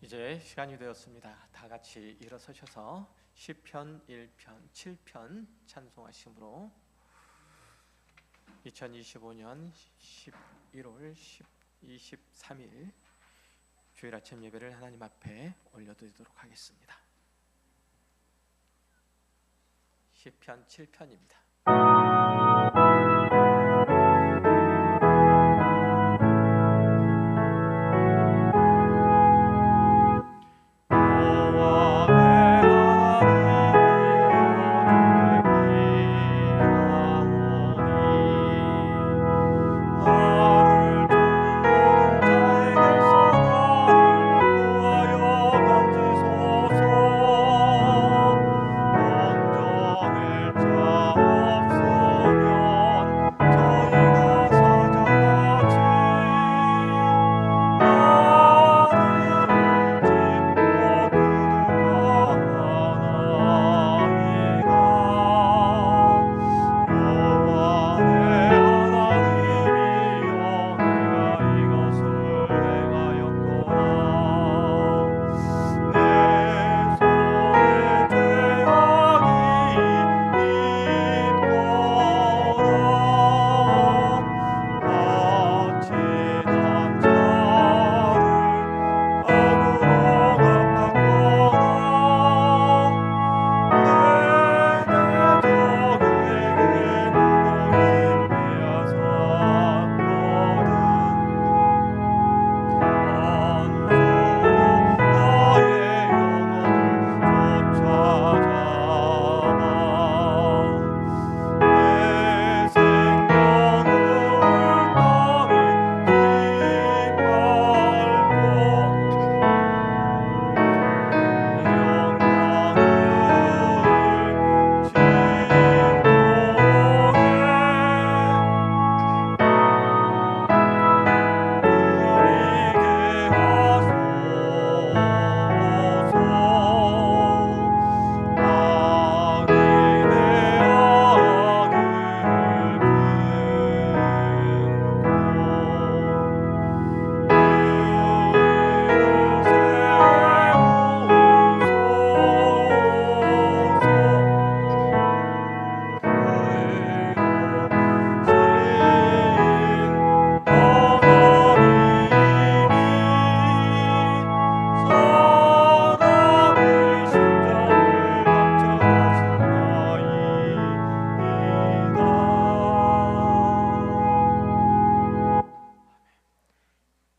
이제 시간이 되었습니다. 다 같이 일어서셔서 시편 1편, 7편 찬송하심으로 2025년 11월 23일 주일 아침 예배를 하나님 앞에 올려드리도록 하겠습니다. 시편 7편입니다.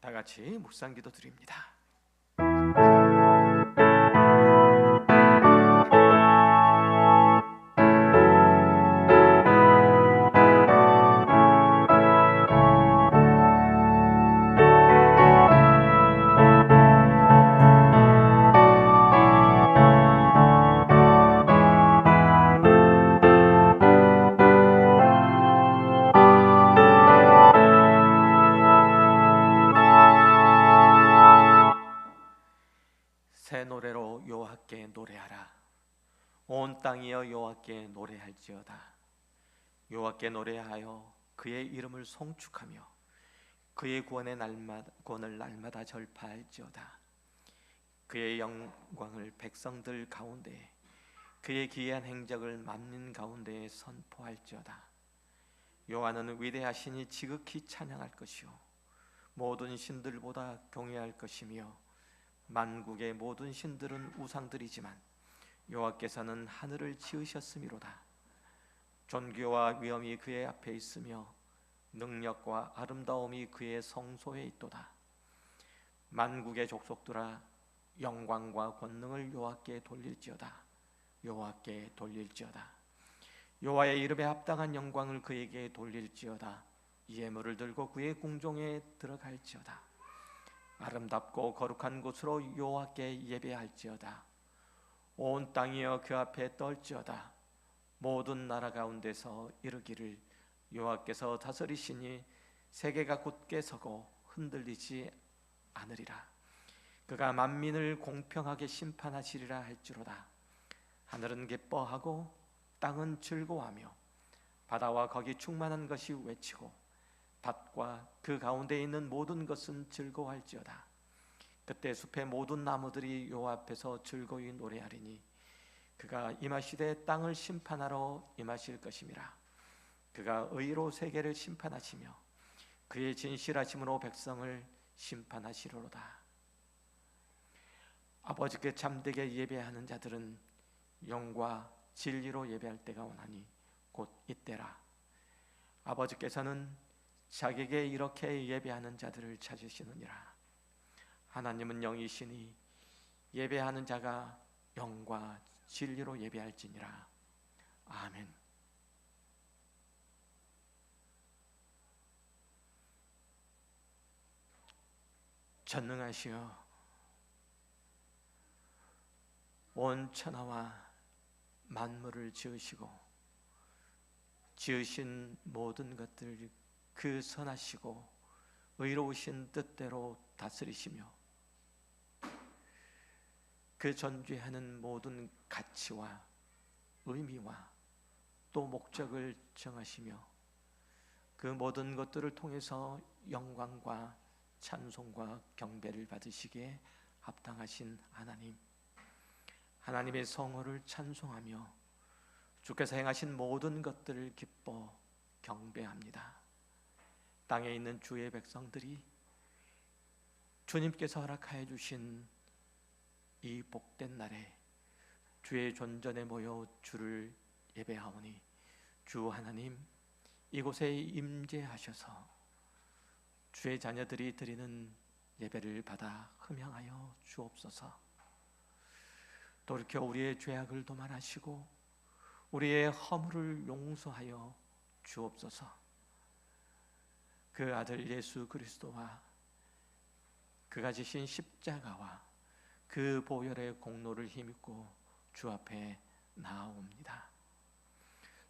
다 같이 묵상 기도 드립니다. 새 노래로 여호와께 노래하라. 온 땅이여 여호와께 노래할지어다. 여호와께 노래하여 그의 이름을 송축하며 그의 구원을 날마다 전파할지어다. 그의 영광을 백성들 가운데, 그의 기이한 행적을 만민 가운데 선포할지어다. 여호와는 위대하시니 지극히 찬양할 것이요 모든 신들보다 경외할 것이며 만국의 모든 신들은 우상들이지만 여호와께서는 하늘을 지으셨음이로다. 존귀와 위엄이 그의 앞에 있으며 능력과 아름다움이 그의 성소에 있도다. 만국의 족속들아 영광과 권능을 여호와께 돌릴지어다. 여호와께 돌릴지어다. 여호와의 이름에 합당한 영광을 그에게 돌릴지어다. 예물을 들고 그의 궁정에 들어갈지어다. 아름답고 거룩한 곳으로 여호와께 예배할지어다. 온 땅이여 그 앞에 떨지어다. 모든 나라 가운데서 이르기를 여호와께서 다스리시니 세계가 굳게 서고 흔들리지 않으리라. 그가 만민을 공평하게 심판하시리라 할지로다. 하늘은 기뻐하고 땅은 즐거워하며 바다와 거기 충만한 것이 외치고 밭과 그 가운데 있는 모든 것은 즐거워할지어다. 그때 숲의 모든 나무들이 여호와 앞에서 즐거이 노래하리니 그가 임하시되 땅을 심판하러 임하실 것임이라. 그가 의로 세계를 심판하시며 그의 진실하심으로 백성을 심판하시리로다. 아버지께 참되게 예배하는 자들은 영과 진리로 예배할 때가 오나니 곧 이때라. 아버지께서는 자기에게 이렇게 예배하는 자들을 찾으시느니라. 하나님은 영이시니 예배하는 자가 영과 진리로 예배할지니라. 아멘. 전능하시어 온 천하와 만물을 지으시고 지으신 모든 것들 그 선하시고 의로우신 뜻대로 다스리시며 그 존재하는 모든 가치와 의미와 또 목적을 정하시며 그 모든 것들을 통해서 영광과 찬송과 경배를 받으시기에 합당하신 하나님, 하나님의 성호를 찬송하며 주께서 행하신 모든 것들을 기뻐 경배합니다. 땅에 있는 주의 백성들이 주님께서 허락하여 주신 이 복된 날에 주의 존전에 모여 주를 예배하오니 주 하나님 이곳에 임재하셔서 주의 자녀들이 드리는 예배를 받아 흠양하여 주옵소서. 돌이켜 우리의 죄악을 도말하시고 우리의 허물을 용서하여 주옵소서. 그 아들 예수 그리스도와 그가 지신 십자가와 그 보혈의 공로를 힘입고 주 앞에 나아옵니다.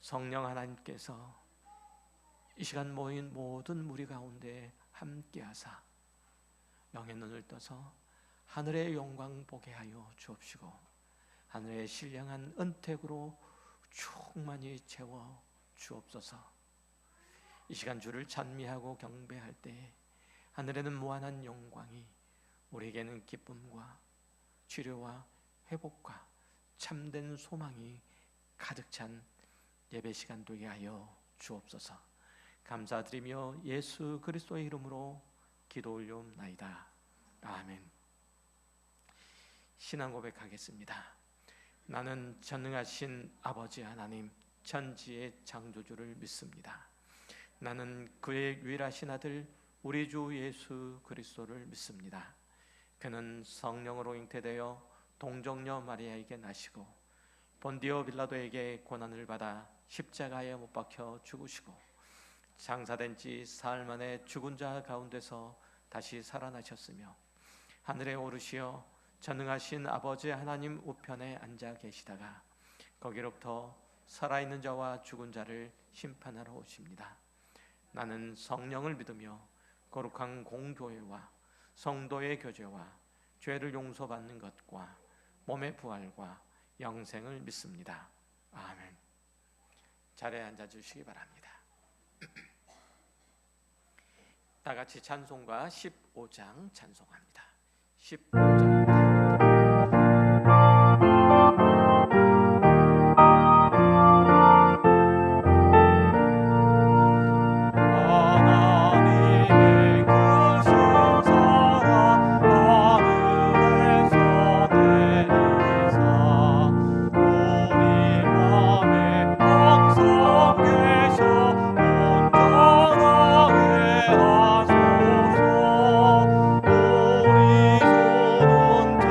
성령 하나님께서 이 시간 모인 모든 무리 가운데 함께하사 영의 눈을 떠서 하늘의 영광 보게 하여 주옵시고 하늘의 신령한 은택으로 충만히 채워 주옵소서. 이 시간 주를 찬미하고 경배할 때 하늘에는 무한한 영광이 우리에게는 기쁨과 치료와 회복과 참된 소망이 가득 찬 예배 시간 되게 하여 주옵소서. 감사드리며 예수 그리스도의 이름으로 기도 올려옵나이다. 아멘. 신앙 고백하겠습니다. 나는 전능하신 아버지 하나님 천지의 창조주를 믿습니다. 나는 그의 유일하신 아들 우리 주 예수 그리스도를 믿습니다. 그는 성령으로 잉태되어 동정녀 마리아에게 나시고 본디오 빌라도에게 고난을 받아 십자가에 못 박혀 죽으시고 장사된 지 사흘 만에 죽은 자 가운데서 다시 살아나셨으며 하늘에 오르시어 전능하신 아버지 하나님 우편에 앉아 계시다가 거기로부터 살아있는 자와 죽은 자를 심판하러 오십니다. 나는 성령을 믿으며 거룩한 공교회와 성도의 교제와 죄를 용서받는 것과 몸의 부활과 영생을 믿습니다. 아멘. 자리에 앉아주시기 바랍니다. 다 같이 찬송가 15장 찬송합니다. 15장입니다. 온전하게 하소서. 우리 손은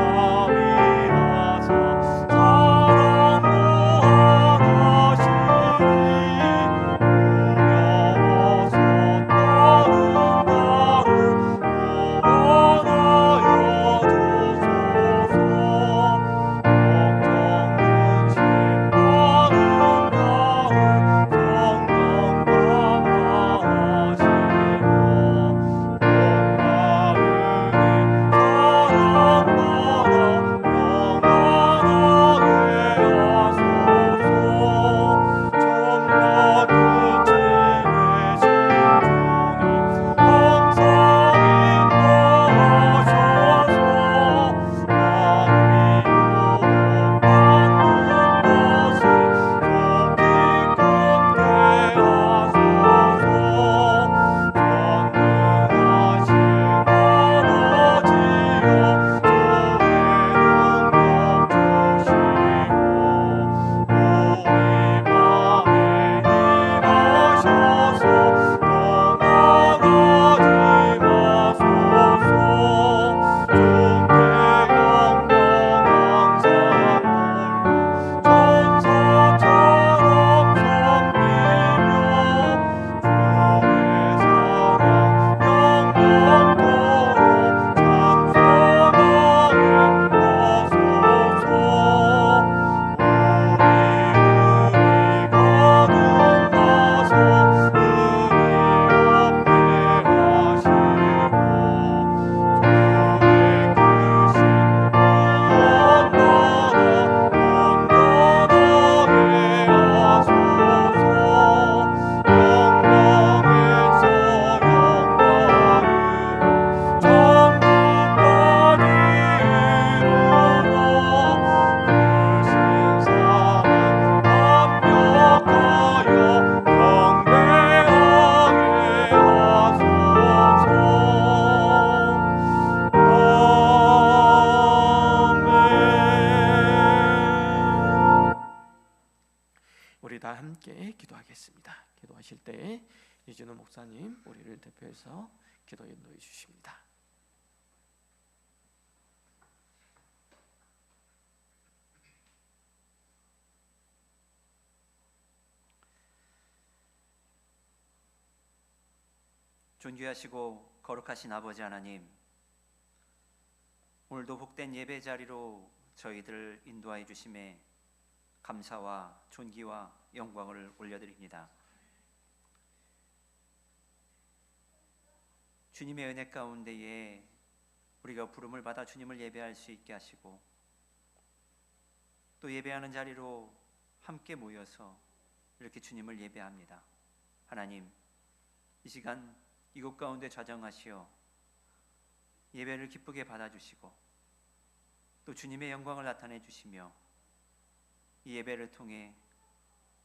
위해서 기도 인도해 주십니다. 존귀하시고 거룩하신 아버지 하나님, 오늘도 복된 예배 자리로 저희들을 인도하여 주심에 감사와 존귀와 영광을 올려드립니다. 주님의 은혜 가운데에 우리가 부름을 받아 주님을 예배할 수 있게 하시고, 또 예배하는 자리로 함께 모여서 이렇게 주님을 예배합니다. 하나님, 이 시간 이곳 가운데 좌정하시어 예배를 기쁘게 받아주시고 또 주님의 영광을 나타내 주시며, 이 예배를 통해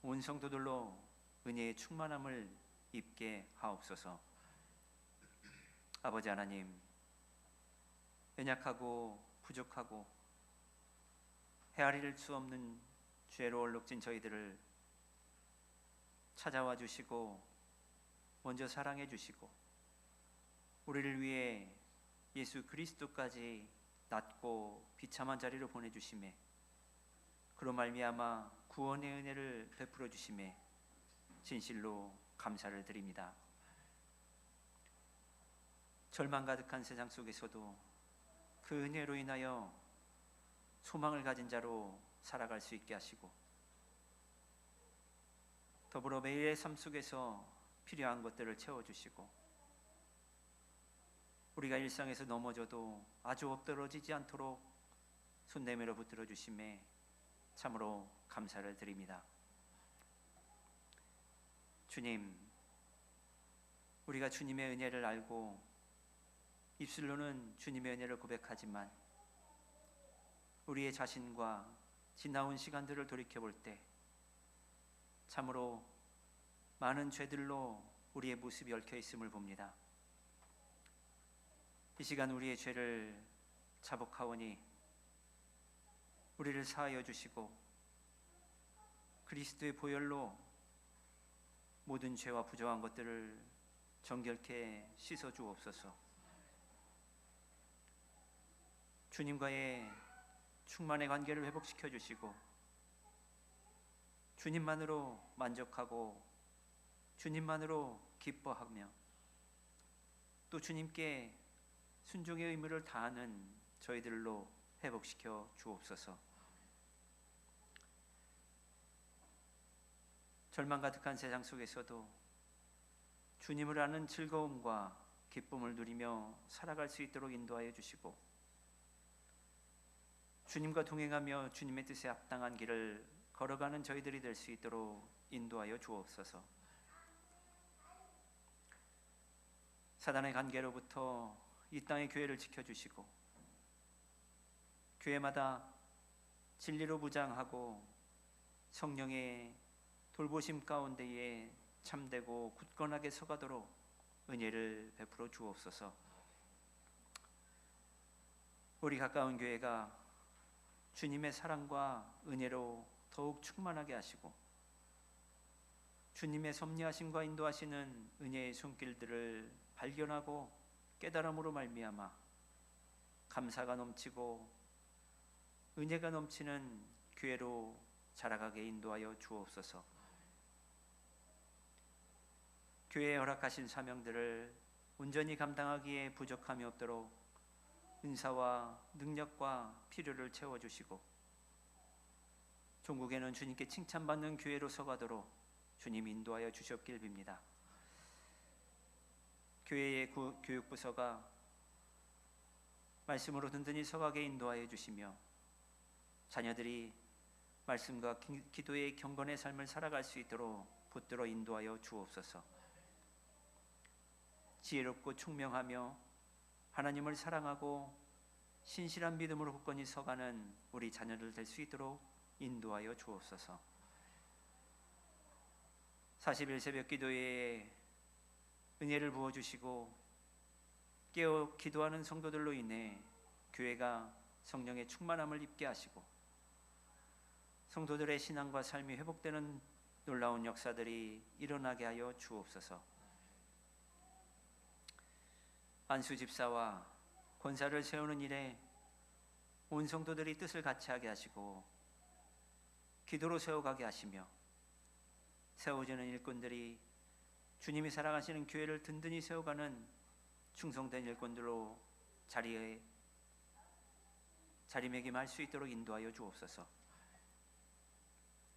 온 성도들로 은혜의 충만함을 입게 하옵소서. 아버지 하나님, 연약하고 부족하고 헤아릴 수 없는 죄로 얼룩진 저희들을 찾아와 주시고 먼저 사랑해 주시고 우리를 위해 예수 그리스도까지 낮고 비참한 자리로 보내주심에, 그로 말미암아 구원의 은혜를 베풀어 주심에 진실로 감사를 드립니다. 절망 가득한 세상 속에서도 그 은혜로 인하여 소망을 가진 자로 살아갈 수 있게 하시고, 더불어 매일의 삶 속에서 필요한 것들을 채워주시고, 우리가 일상에서 넘어져도 아주 엎드러지지 않도록 손 내밀어 붙들어 주심에 참으로 감사를 드립니다. 주님, 우리가 주님의 은혜를 알고 입술로는 주님의 은혜를 고백하지만 우리의 자신과 지나온 시간들을 돌이켜볼 때 참으로 많은 죄들로 우리의 모습이 얽혀 있음을 봅니다. 이 시간 우리의 죄를 자복하오니 우리를 사하여 주시고 그리스도의 보혈로 모든 죄와 부정한 것들을 정결케 씻어 주옵소서. 주님과의 충만의 관계를 회복시켜 주시고 주님만으로 만족하고 주님만으로 기뻐하며 또 주님께 순종의 의무를 다하는 저희들로 회복시켜 주옵소서. 절망 가득한 세상 속에서도 주님을 아는 즐거움과 기쁨을 누리며 살아갈 수 있도록 인도하여 주시고, 주님과 동행하며 주님의 뜻에 합당한 길을 걸어가는 저희들이 될 수 있도록 인도하여 주옵소서. 사단의 관계로부터 이 땅의 교회를 지켜주시고 교회마다 진리로 무장하고 성령의 돌보심 가운데에 참되고 굳건하게 서가도록 은혜를 베풀어 주옵소서. 우리 가까운 교회가 주님의 사랑과 은혜로 더욱 충만하게 하시고 주님의 섭리하심과 인도하시는 은혜의 손길들을 발견하고 깨달음으로 말미암아 감사가 넘치고 은혜가 넘치는 교회로 자라가게 인도하여 주옵소서. 교회에 허락하신 사명들을 온전히 감당하기에 부족함이 없도록 은사와 능력과 필요를 채워주시고 종국에는 주님께 칭찬받는 교회로 서가도록 주님 인도하여 주시옵길 빕니다. 교회의 교육부서가 말씀으로 든든히 서가게 인도하여 주시며 자녀들이 말씀과 기도의 경건의 삶을 살아갈 수 있도록 붙들어 인도하여 주옵소서. 지혜롭고 총명하며 하나님을 사랑하고 신실한 믿음으로 굳건히 서가는 우리 자녀들 될 수 있도록 인도하여 주옵소서. 40일 새벽 기도회에 은혜를 부어주시고 깨어 기도하는 성도들로 인해 교회가 성령의 충만함을 입게 하시고 성도들의 신앙과 삶이 회복되는 놀라운 역사들이 일어나게 하여 주옵소서. 안수 집사와 권사를 세우는 일에 온 성도들이 뜻을 같이하게 하시고 기도로 세워가게 하시며 세워지는 일꾼들이 주님이 사랑하시는 교회를 든든히 세워가는 충성된 일꾼들로 자리매김할 수 있도록 인도하여 주옵소서.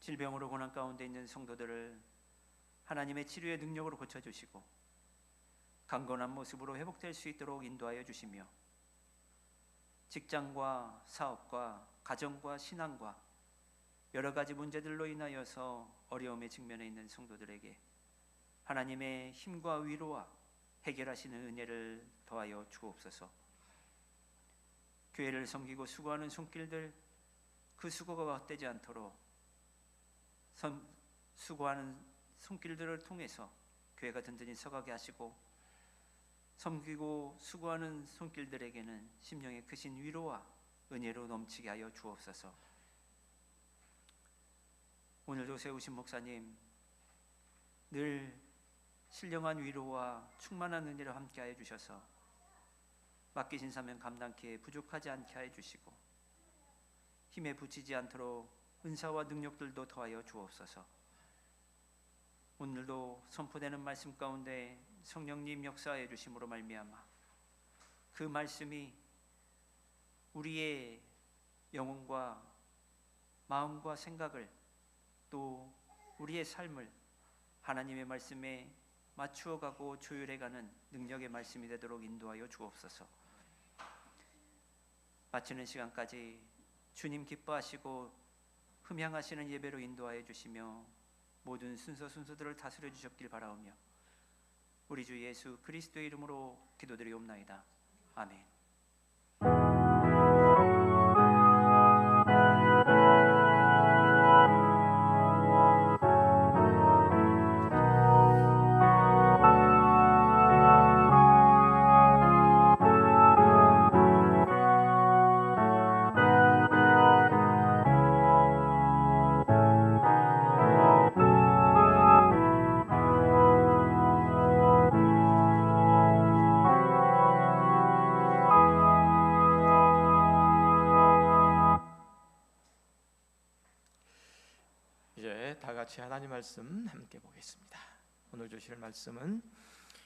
질병으로 고난 가운데 있는 성도들을 하나님의 치료의 능력으로 고쳐주시고 강건한 모습으로 회복될 수 있도록 인도하여 주시며 직장과 사업과 가정과 신앙과 여러 가지 문제들로 인하여서 어려움에 직면해 있는 성도들에게 하나님의 힘과 위로와 해결하시는 은혜를 더하여 주옵소서. 교회를 섬기고 수고하는 손길들, 그 수고가 헛되지 않도록 수고하는 손길들을 통해서 교회가 든든히 서가게 하시고 섬기고 수고하는 손길들에게는 심령의 크신 위로와 은혜로 넘치게 하여 주옵소서. 오늘도 세우신 목사님 늘 신령한 위로와 충만한 은혜로 함께하여 주셔서 맡기신 사명 감당키에 부족하지 않게 하여 주시고 힘에 부치지 않도록 은사와 능력들도 더하여 주옵소서. 오늘도 선포되는 말씀 가운데 성령님 역사해 주심으로 말미암아 그 말씀이 우리의 영혼과 마음과 생각을 또 우리의 삶을 하나님의 말씀에 맞추어가고 조율해가는 능력의 말씀이 되도록 인도하여 주옵소서. 마치는 시간까지 주님 기뻐하시고 흠향하시는 예배로 인도하여 주시며 모든 순서들을 다스려 주셨길 바라오며 우리 주 예수 그리스도의 이름으로 기도드리옵나이다. 아멘. 같이 하나님 말씀 함께 보겠습니다. 오늘 주실 말씀은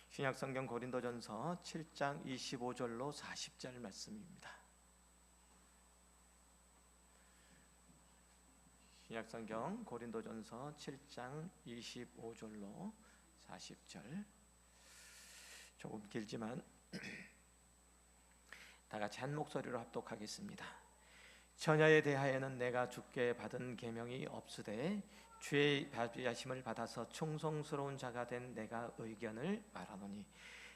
신약성경 고린도전서 7장 25절로 40절 말씀입니다. 신약성경 고린도전서 7장 25절로 40절 조금 길지만 다 같이 한 목소리로 합독하겠습니다. 처녀에 대하여는 내가 주께 받은 계명이 없으되 주의 자비하심을 받아서 충성스러운 자가 된 내가 의견을 말하노니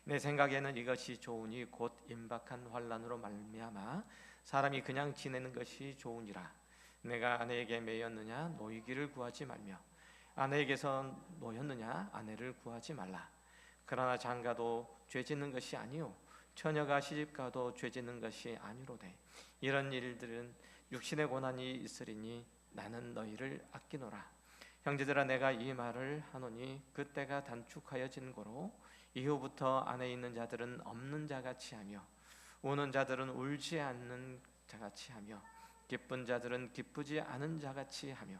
내 생각에는 이것이 좋으니 곧 임박한 환난으로 말미암아 사람이 그냥 지내는 것이 좋으니라. 내가 아내에게 매였느냐 노이기를 구하지 말며 아내에게서 노였느냐 아내를 구하지 말라. 그러나 장가도 죄짓는 것이 아니요 처녀가 시집가도 죄짓는 것이 아니로되 이런 일들은 육신의 고난이 있으리니 나는 너희를 아끼노라. 형제들아 내가 이 말을 하노니 그때가 단축하여진 고로 이후부터 안에 있는 자들은 없는 자같이 하며 우는 자들은 울지 않는 자같이 하며 기쁜 자들은 기쁘지 않은 자같이 하며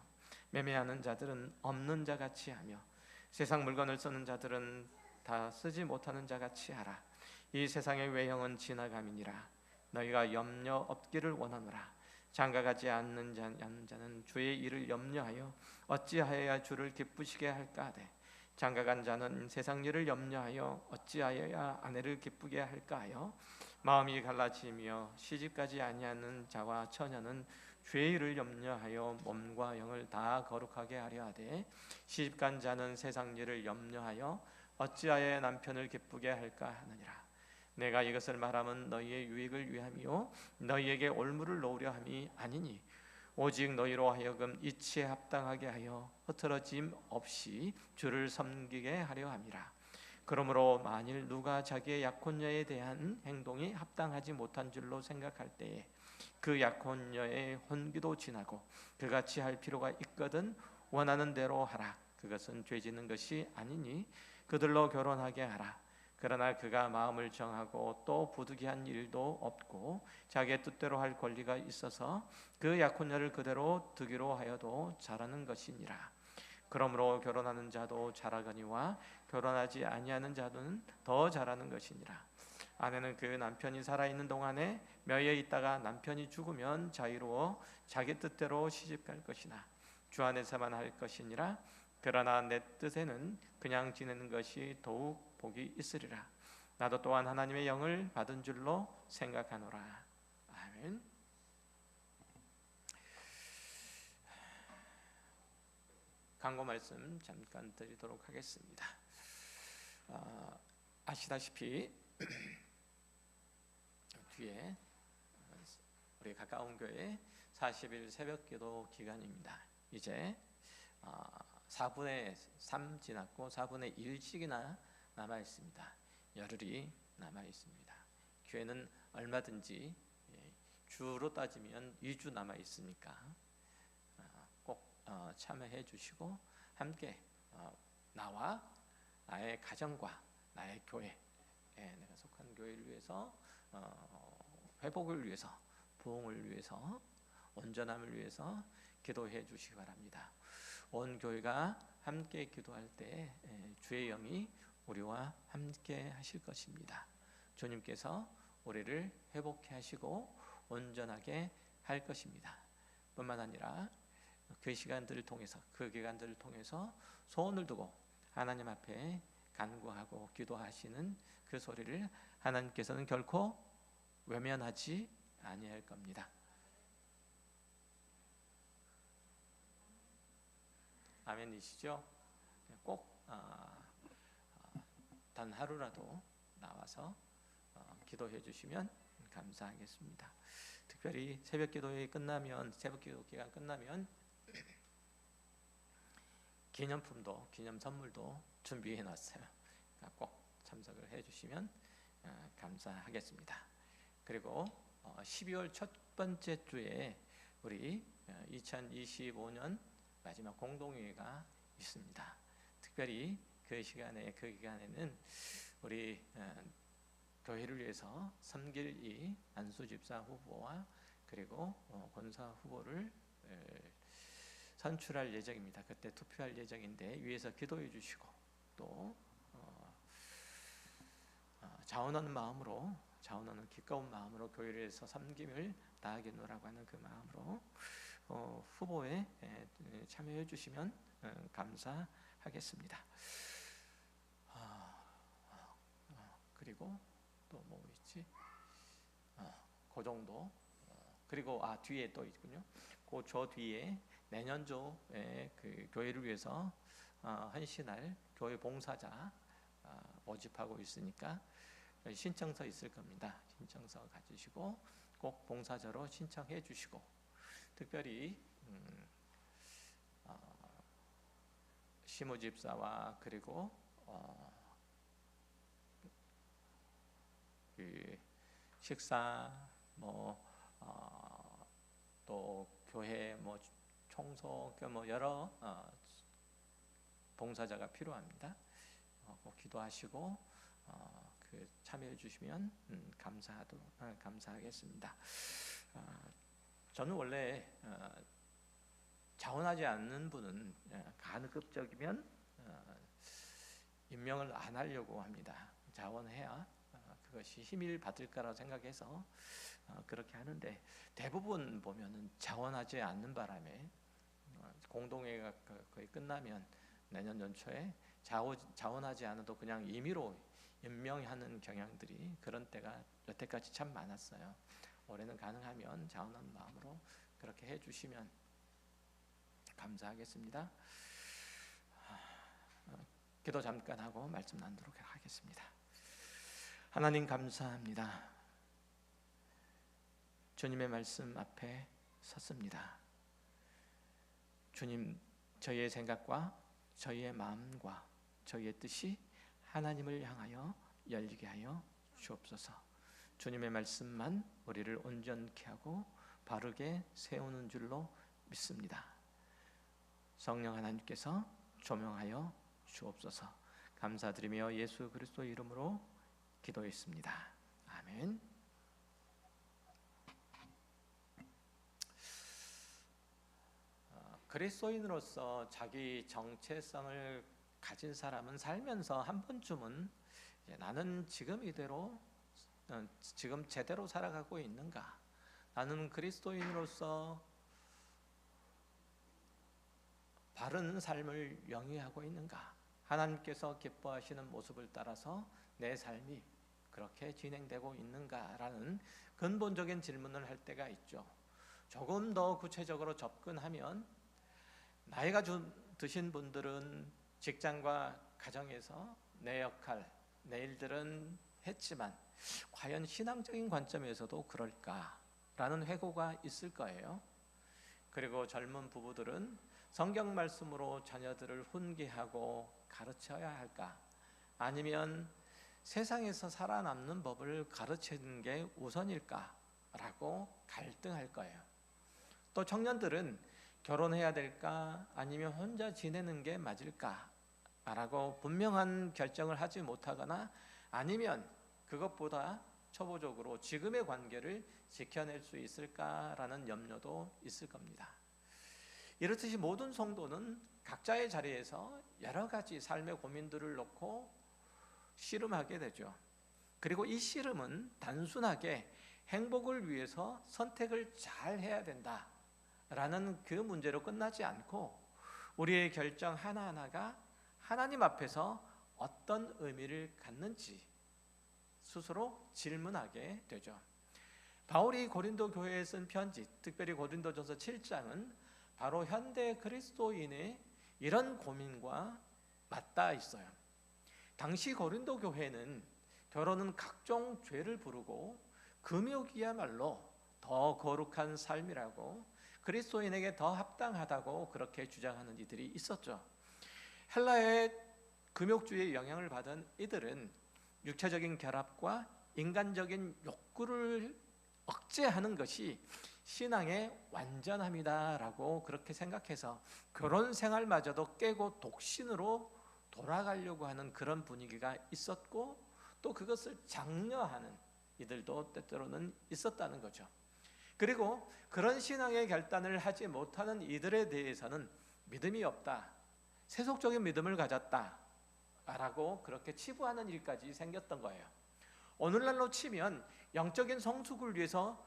매매하는 자들은 없는 자같이 하며 세상 물건을 쓰는 자들은 다 쓰지 못하는 자같이 하라. 이 세상의 외형은 지나감이니라. 너희가 염려 없기를 원하노라. 장가가지 않는 자는 주의 일을 염려하여 어찌하여야 주를 기쁘시게 할까 하되 장가간 자는 세상 일을 염려하여 어찌하여야 아내를 기쁘게 할까 하여 마음이 갈라지며 시집가지 아니하는 자와 처녀는 주의 일을 염려하여 몸과 영을 다 거룩하게 하려 하되 시집간 자는 세상 일을 염려하여 어찌하여야 남편을 기쁘게 할까 하느니라. 내가 이것을 말하면 너희의 유익을 위함이요 너희에게 올무를 놓으려 함이 아니니 오직 너희로 하여금 이치에 합당하게 하여 흐트러짐 없이 주를 섬기게 하려 함이라. 그러므로 만일 누가 자기의 약혼녀에 대한 행동이 합당하지 못한 줄로 생각할 때에 그 약혼녀의 혼기도 지나고 그같이 할 필요가 있거든 원하는 대로 하라. 그것은 죄짓는 것이 아니니 그들로 결혼하게 하라. 그러나 그가 마음을 정하고 또 부득이한 일도 없고 자기의 뜻대로 할 권리가 있어서 그 약혼녀를 그대로 두기로 하여도 잘하는 것이니라. 그러므로 결혼하는 자도 잘하거니와 결혼하지 아니하는 자는 더 잘하는 것이니라. 아내는 그 남편이 살아있는 동안에 묘에 있다가 남편이 죽으면 자유로워 자기 뜻대로 시집갈 것이나 주 안에서만 할 것이니라. 그러나 내 뜻에는 그냥 지내는 것이 더욱 복이 있으리라. 나도 또한 하나님의 영을 받은 줄로 생각하노라. 아멘. 광고 말씀 잠깐 드리도록 하겠습니다. 아시다시피 뒤에 우리 가까운 교회 40일 새벽기도 기간입니다. 이제 4분의 3 지났고 4분의 1씩이나 남아 있습니다. 열흘이 남아 있습니다. 교회는 얼마든지 주로 따지면 2주 남아 있으니까 꼭 참여해 주시고 함께 나와 나의 가정과 나의 교회, 내가 속한 교회를 위해서 회복을 위해서, 부흥을 위해서, 온전함을 위해서 기도해 주시기 바랍니다. 온 교회가 함께 기도할 때 주의 영이 우리와 함께 하실 것입니다. 주님께서 우리를 회복해 하시고 온전하게 할 것입니다. 뿐만 아니라 그 시간들을 통해서, 그 기간들을 통해서 소원을 두고 하나님 앞에 간구하고 기도하시는 그 소리를 하나님께서는 결코 외면하지 아니할 겁니다. 아멘이시죠? 꼭 단 하루라도 나와서 기도해 주시면 감사하겠습니다. 특별히 새벽기도회 끝나면, 새벽기도 기간 끝나면 기념품도, 기념 선물도 준비해 놨어요. 그러니까 꼭 참석을 해 주시면 감사하겠습니다. 그리고 12월 첫 번째 주에 우리 2025년 마지막 공동회의가 있습니다. 특별히 그 시간에, 그 기간에는 우리 교회를 위해서 섬길 이 안수 집사 후보와 그리고 권사 후보를 선출할 예정입니다. 그때 투표할 예정인데 위에서 기도해 주시고 또 자원하는 마음으로, 자원하는 기꺼운 마음으로 교회를 위해서 섬김을 다하겠노라고 하는 그 마음으로 후보에 참여해 주시면 감사하겠습니다. 그리고 또 뭐 있지? 그 정도. 그리고 뒤에 또 있군요. 그 저 뒤에 내년도에 그 교회를 위해서 헌신할 교회 봉사자 모집하고 있으니까 신청서 있을 겁니다. 신청서 가지시고 꼭 봉사자로 신청해 주시고, 특별히 시무집사와 그리고 그 식사 또 교회 청소 여러 봉사자가 필요합니다. 꼭 기도하시고 그 참여해 주시면 감사하겠습니다. 저는 원래 자원하지 않는 분은 가급적이면 임명을 안 하려고 합니다. 자원해야 그것이 힘을 받을까라고 생각해서 그렇게 하는데, 대부분 보면은 자원하지 않는 바람에 공동회가 거의 끝나면 내년 연초에 자원하지 않아도 그냥 임의로 임명하는 경향들이, 그런 때가 여태까지 참 많았어요. 올해는 가능하면 자원하는 마음으로 그렇게 해주시면 감사하겠습니다. 기도 잠깐 하고 말씀 나누도록 하겠습니다. 하나님 감사합니다. 주님의 말씀 앞에 섰습니다. 주님, 저희의 생각과 저희의 마음과 저희의 뜻이 하나님을 향하여 열리게 하여 주옵소서. 주님의 말씀만 우리를 온전케 하고 바르게 세우는 줄로 믿습니다. 성령 하나님께서 조명하여 주옵소서. 감사드리며 예수 그리스도 이름으로 기도했습니다. 아멘. 그리스도인으로서 자기 정체성을 가진 사람은 살면서 한 번쯤은 나는 지금 이대로 지금 제대로 살아가고 있는가? 나는 그리스도인으로서 바른 삶을 영위하고 있는가? 하나님께서 기뻐하시는 모습을 따라서 내 삶이 그렇게 진행되고 있는가라는 근본적인 질문을 할 때가 있죠. 조금 더 구체적으로 접근하면 나이가 드신 분들은 직장과 가정에서 내 역할, 내 일들은 했지만 과연 신앙적인 관점에서도 그럴까라는 회고가 있을 거예요. 그리고 젊은 부부들은 성경 말씀으로 자녀들을 훈계하고 가르쳐야 할까? 아니면 세상에서 살아남는 법을 가르치는 게 우선일까? 라고 갈등할 거예요. 또 청년들은 결혼해야 될까? 아니면 혼자 지내는 게 맞을까? 라고 분명한 결정을 하지 못하거나 아니면 그것보다 초보적으로 지금의 관계를 지켜낼 수 있을까라는 염려도 있을 겁니다. 이렇듯이 모든 성도는 각자의 자리에서 여러 가지 삶의 고민들을 놓고 씨름하게 되죠. 그리고 이 씨름은 단순하게 행복을 위해서 선택을 잘 해야 된다라는 그 문제로 끝나지 않고 우리의 결정 하나하나가 하나님 앞에서 어떤 의미를 갖는지 스스로 질문하게 되죠. 바울이 고린도 교회에 쓴 편지, 특별히 고린도전서 7장은 바로 현대 그리스도인의 이런 고민과 맞닿아 있어요. 당시 고린도 교회는 결혼은 각종 죄를 부르고 금욕이야말로 더 거룩한 삶이라고 그리스도인에게 더 합당하다고 그렇게 주장하는 이들이 있었죠. 헬라의 금욕주의의 영향을 받은 이들은 육체적인 결합과 인간적인 욕구를 억제하는 것이 신앙의 완전함이다라고 그렇게 생각해서 결혼 생활마저도 깨고 독신으로 돌아가려고 하는 그런 분위기가 있었고 또 그것을 장려하는 이들도 때때로는 있었다는 거죠. 그리고 그런 신앙의 결단을 하지 못하는 이들에 대해서는 믿음이 없다, 세속적인 믿음을 가졌다 라고 그렇게 치부하는 일까지 생겼던 거예요. 오늘날로 치면 영적인 성숙을 위해서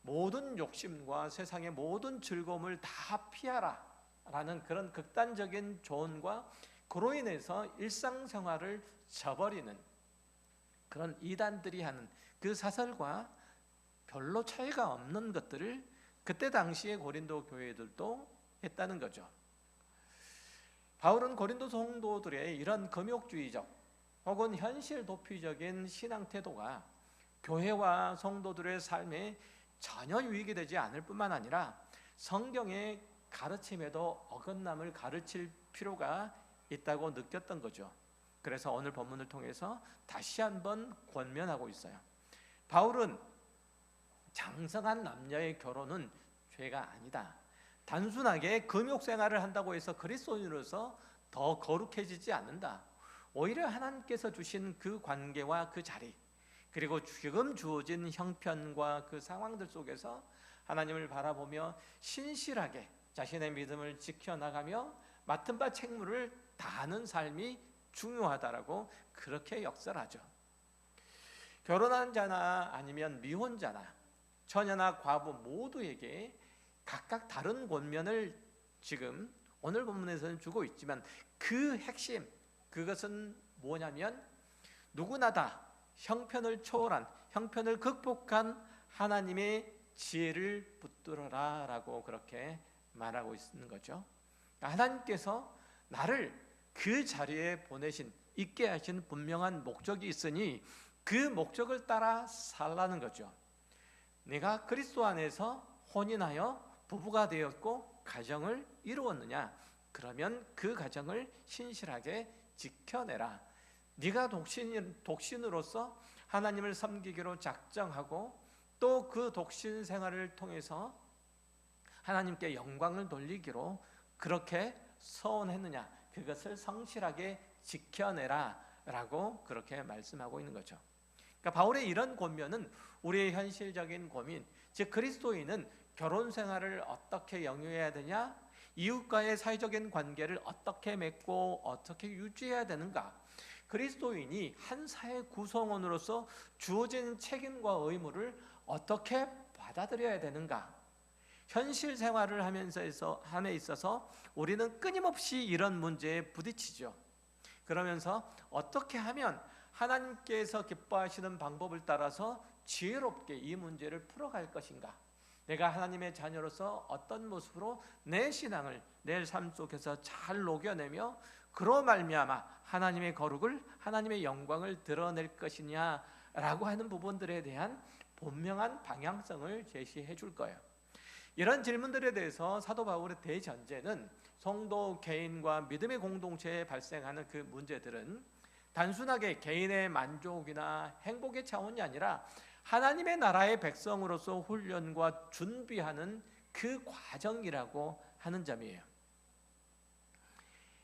모든 욕심과 세상의 모든 즐거움을 다 피하라 라는 그런 극단적인 조언과 그로 인해서 일상생활을 저버리는 그런 이단들이 하는 그 사설과 별로 차이가 없는 것들을 그때 당시에 고린도 교회들도 했다는 거죠. 바울은 고린도 성도들의 이런 금욕주의적 혹은 현실 도피적인 신앙 태도가 교회와 성도들의 삶에 전혀 유익이 되지 않을 뿐만 아니라 성경의 가르침에도 어긋남을 가르칠 필요가 있다고 느꼈던 거죠. 그래서 오늘 본문을 통해서 다시 한번 권면하고 있어요. 바울은 장성한 남녀의 결혼은 죄가 아니다. 단순하게 금욕 생활을 한다고 해서 그리스도인으로서 더 거룩해지지 않는다. 오히려 하나님께서 주신 그 관계와 그 자리, 그리고 지금 주어진 형편과 그 상황들 속에서 하나님을 바라보며 신실하게 자신의 믿음을 지켜나가며 맡은 바 책무를 다하는 삶이 중요하다라고 그렇게 역설하죠. 결혼한 자나 아니면 미혼자나 처녀나 과부 모두에게 각각 다른 권면을 지금 오늘 본문에서는 주고 있지만 그 핵심, 그것은 뭐냐면 누구나 다 형편을 초월한, 형편을 극복한 하나님의 지혜를 붙들어라 라고 그렇게 말하고 있는 거죠. 하나님께서 나를 그 자리에 보내신, 있게 하신 분명한 목적이 있으니 그 목적을 따라 살라는 거죠. 내가 그리스도 안에서 혼인하여 부부가 되었고 가정을 이루었느냐? 그러면 그 가정을 신실하게 지켜내라. 네가 독신으로서 하나님을 섬기기로 작정하고 또 그 독신 생활을 통해서 하나님께 영광을 돌리기로 그렇게 서원했느냐? 그것을 성실하게 지켜내라 라고 그렇게 말씀하고 있는 거죠. 그러니까 바울의 이런 권면은 우리의 현실적인 고민, 즉 그리스도인은 결혼 생활을 어떻게 영위해야 되냐, 이웃과의 사회적인 관계를 어떻게 맺고 어떻게 유지해야 되는가, 그리스도인이 한 사회 구성원으로서 주어진 책임과 의무를 어떻게 받아들여야 되는가, 현실 생활을 함에 있어서 우리는 끊임없이 이런 문제에 부딪히죠. 그러면서 어떻게 하면 하나님께서 기뻐하시는 방법을 따라서 지혜롭게 이 문제를 풀어갈 것인가, 내가 하나님의 자녀로서 어떤 모습으로 내 신앙을 내 삶 속에서 잘 녹여내며 그로 말미암아 하나님의 거룩을, 하나님의 영광을 드러낼 것이냐라고 하는 부분들에 대한 분명한 방향성을 제시해 줄 거예요. 이런 질문들에 대해서 사도 바울의 대전제는 성도 개인과 믿음의 공동체에 발생하는 그 문제들은 단순하게 개인의 만족이나 행복의 차원이 아니라 하나님의 나라의 백성으로서 훈련과 준비하는 그 과정이라고 하는 점이에요.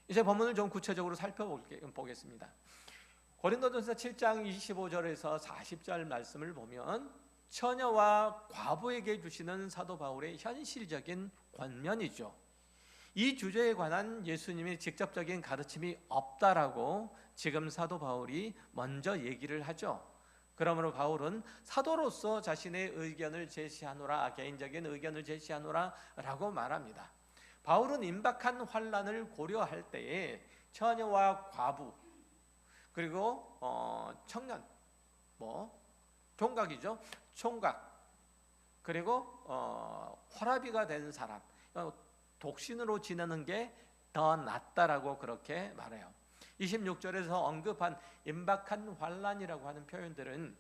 이제 본문을 좀 구체적으로 살펴보겠습니다. 고린도전서 7장 25절에서 40절 말씀을 보면 처녀와 과부에게 주시는 사도 바울의 현실적인 권면이죠. 이 주제에 관한 예수님의 직접적인 가르침이 없다라고 지금 사도 바울이 먼저 얘기를 하죠. 그러므로 바울은 사도로서 자신의 의견을 제시하노라, 개인적인 의견을 제시하노라 라고 말합니다. 바울은 임박한 환난을 고려할 때에 처녀와 과부, 그리고 청년, 총각이죠, 총각, 그리고 호라비가 된 사람, 독신으로 지내는 게 더 낫다라고 그렇게 말해요. 26절에서 언급한 임박한 환난이라고 하는 표현들은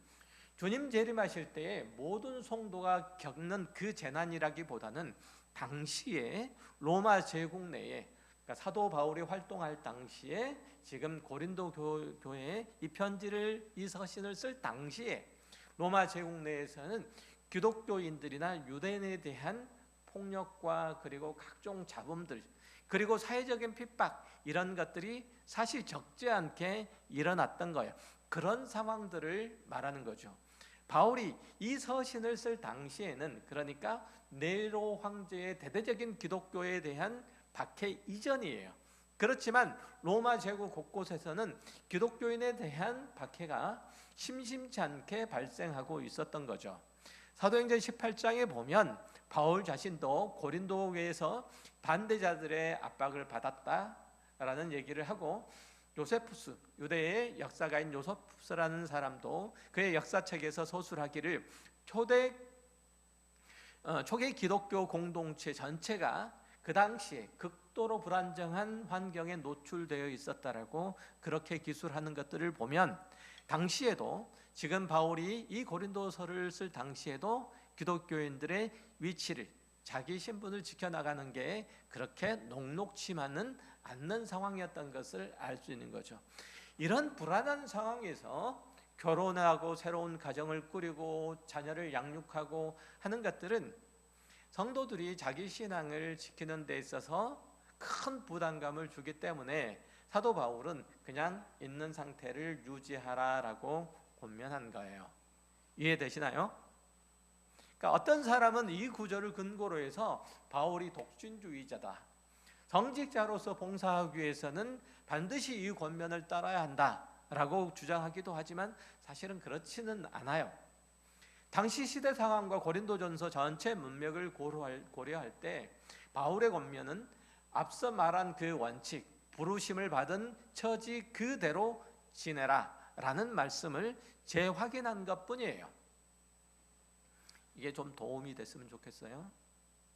주님 재림하실 때에 모든 성도가 겪는 그 재난이라기보다는 당시에 로마 제국 내에, 그러니까 사도 바울이 활동할 당시에 지금 고린도 교회에 이 편지를, 이 서신을 쓸 당시에 로마 제국 내에서는 기독교인들이나 유대인에 대한 폭력과 그리고 각종 잡음들, 그리고 사회적인 핍박, 이런 것들이 사실 적지 않게 일어났던 거예요. 그런 상황들을 말하는 거죠. 바울이 이 서신을 쓸 당시에는, 그러니까 네로 황제의 대대적인 기독교에 대한 박해 이전이에요. 그렇지만 로마 제국 곳곳에서는 기독교인에 대한 박해가 심심치 않게 발생하고 있었던 거죠. 사도행전 18장에 보면 바울 자신도 고린도 교회에서 반대자들의 압박을 받았다라는 얘기를 하고, 요세푸스, 유대의 역사가인 요세푸스라는 사람도 그의 역사책에서 서술하기를 초기 기독교 공동체 전체가 그 당시에 극도로 불안정한 환경에 노출되어 있었다라고 그렇게 기술하는 것들을 보면, 당시에도 지금 바울이 이 고린도서를 쓸 당시에도 기독교인들의 위치를, 자기 신분을 지켜나가는 게 그렇게 녹록치만은 않는 상황이었던 것을 알 수 있는 거죠. 이런 불안한 상황에서 결혼하고 새로운 가정을 꾸리고 자녀를 양육하고 하는 것들은 성도들이 자기 신앙을 지키는 데 있어서 큰 부담감을 주기 때문에 사도 바울은 그냥 있는 상태를 유지하라라고 권면한 거예요. 이해되시나요? 그러니까 어떤 사람은 이 구절을 근거로 해서 바울이 독신주의자다, 정직자로서 봉사하기 위해서는 반드시 이 권면을 따라야 한다라고 주장하기도 하지만 사실은 그렇지는 않아요. 당시 시대 상황과 고린도전서 전체 문맥을 고려할 때 바울의 권면은 앞서 말한 그 원칙, 부르심을 받은 처지 그대로 지내라 라는 말씀을 재확인한 것뿐이에요. 이게 좀 도움이 됐으면 좋겠어요.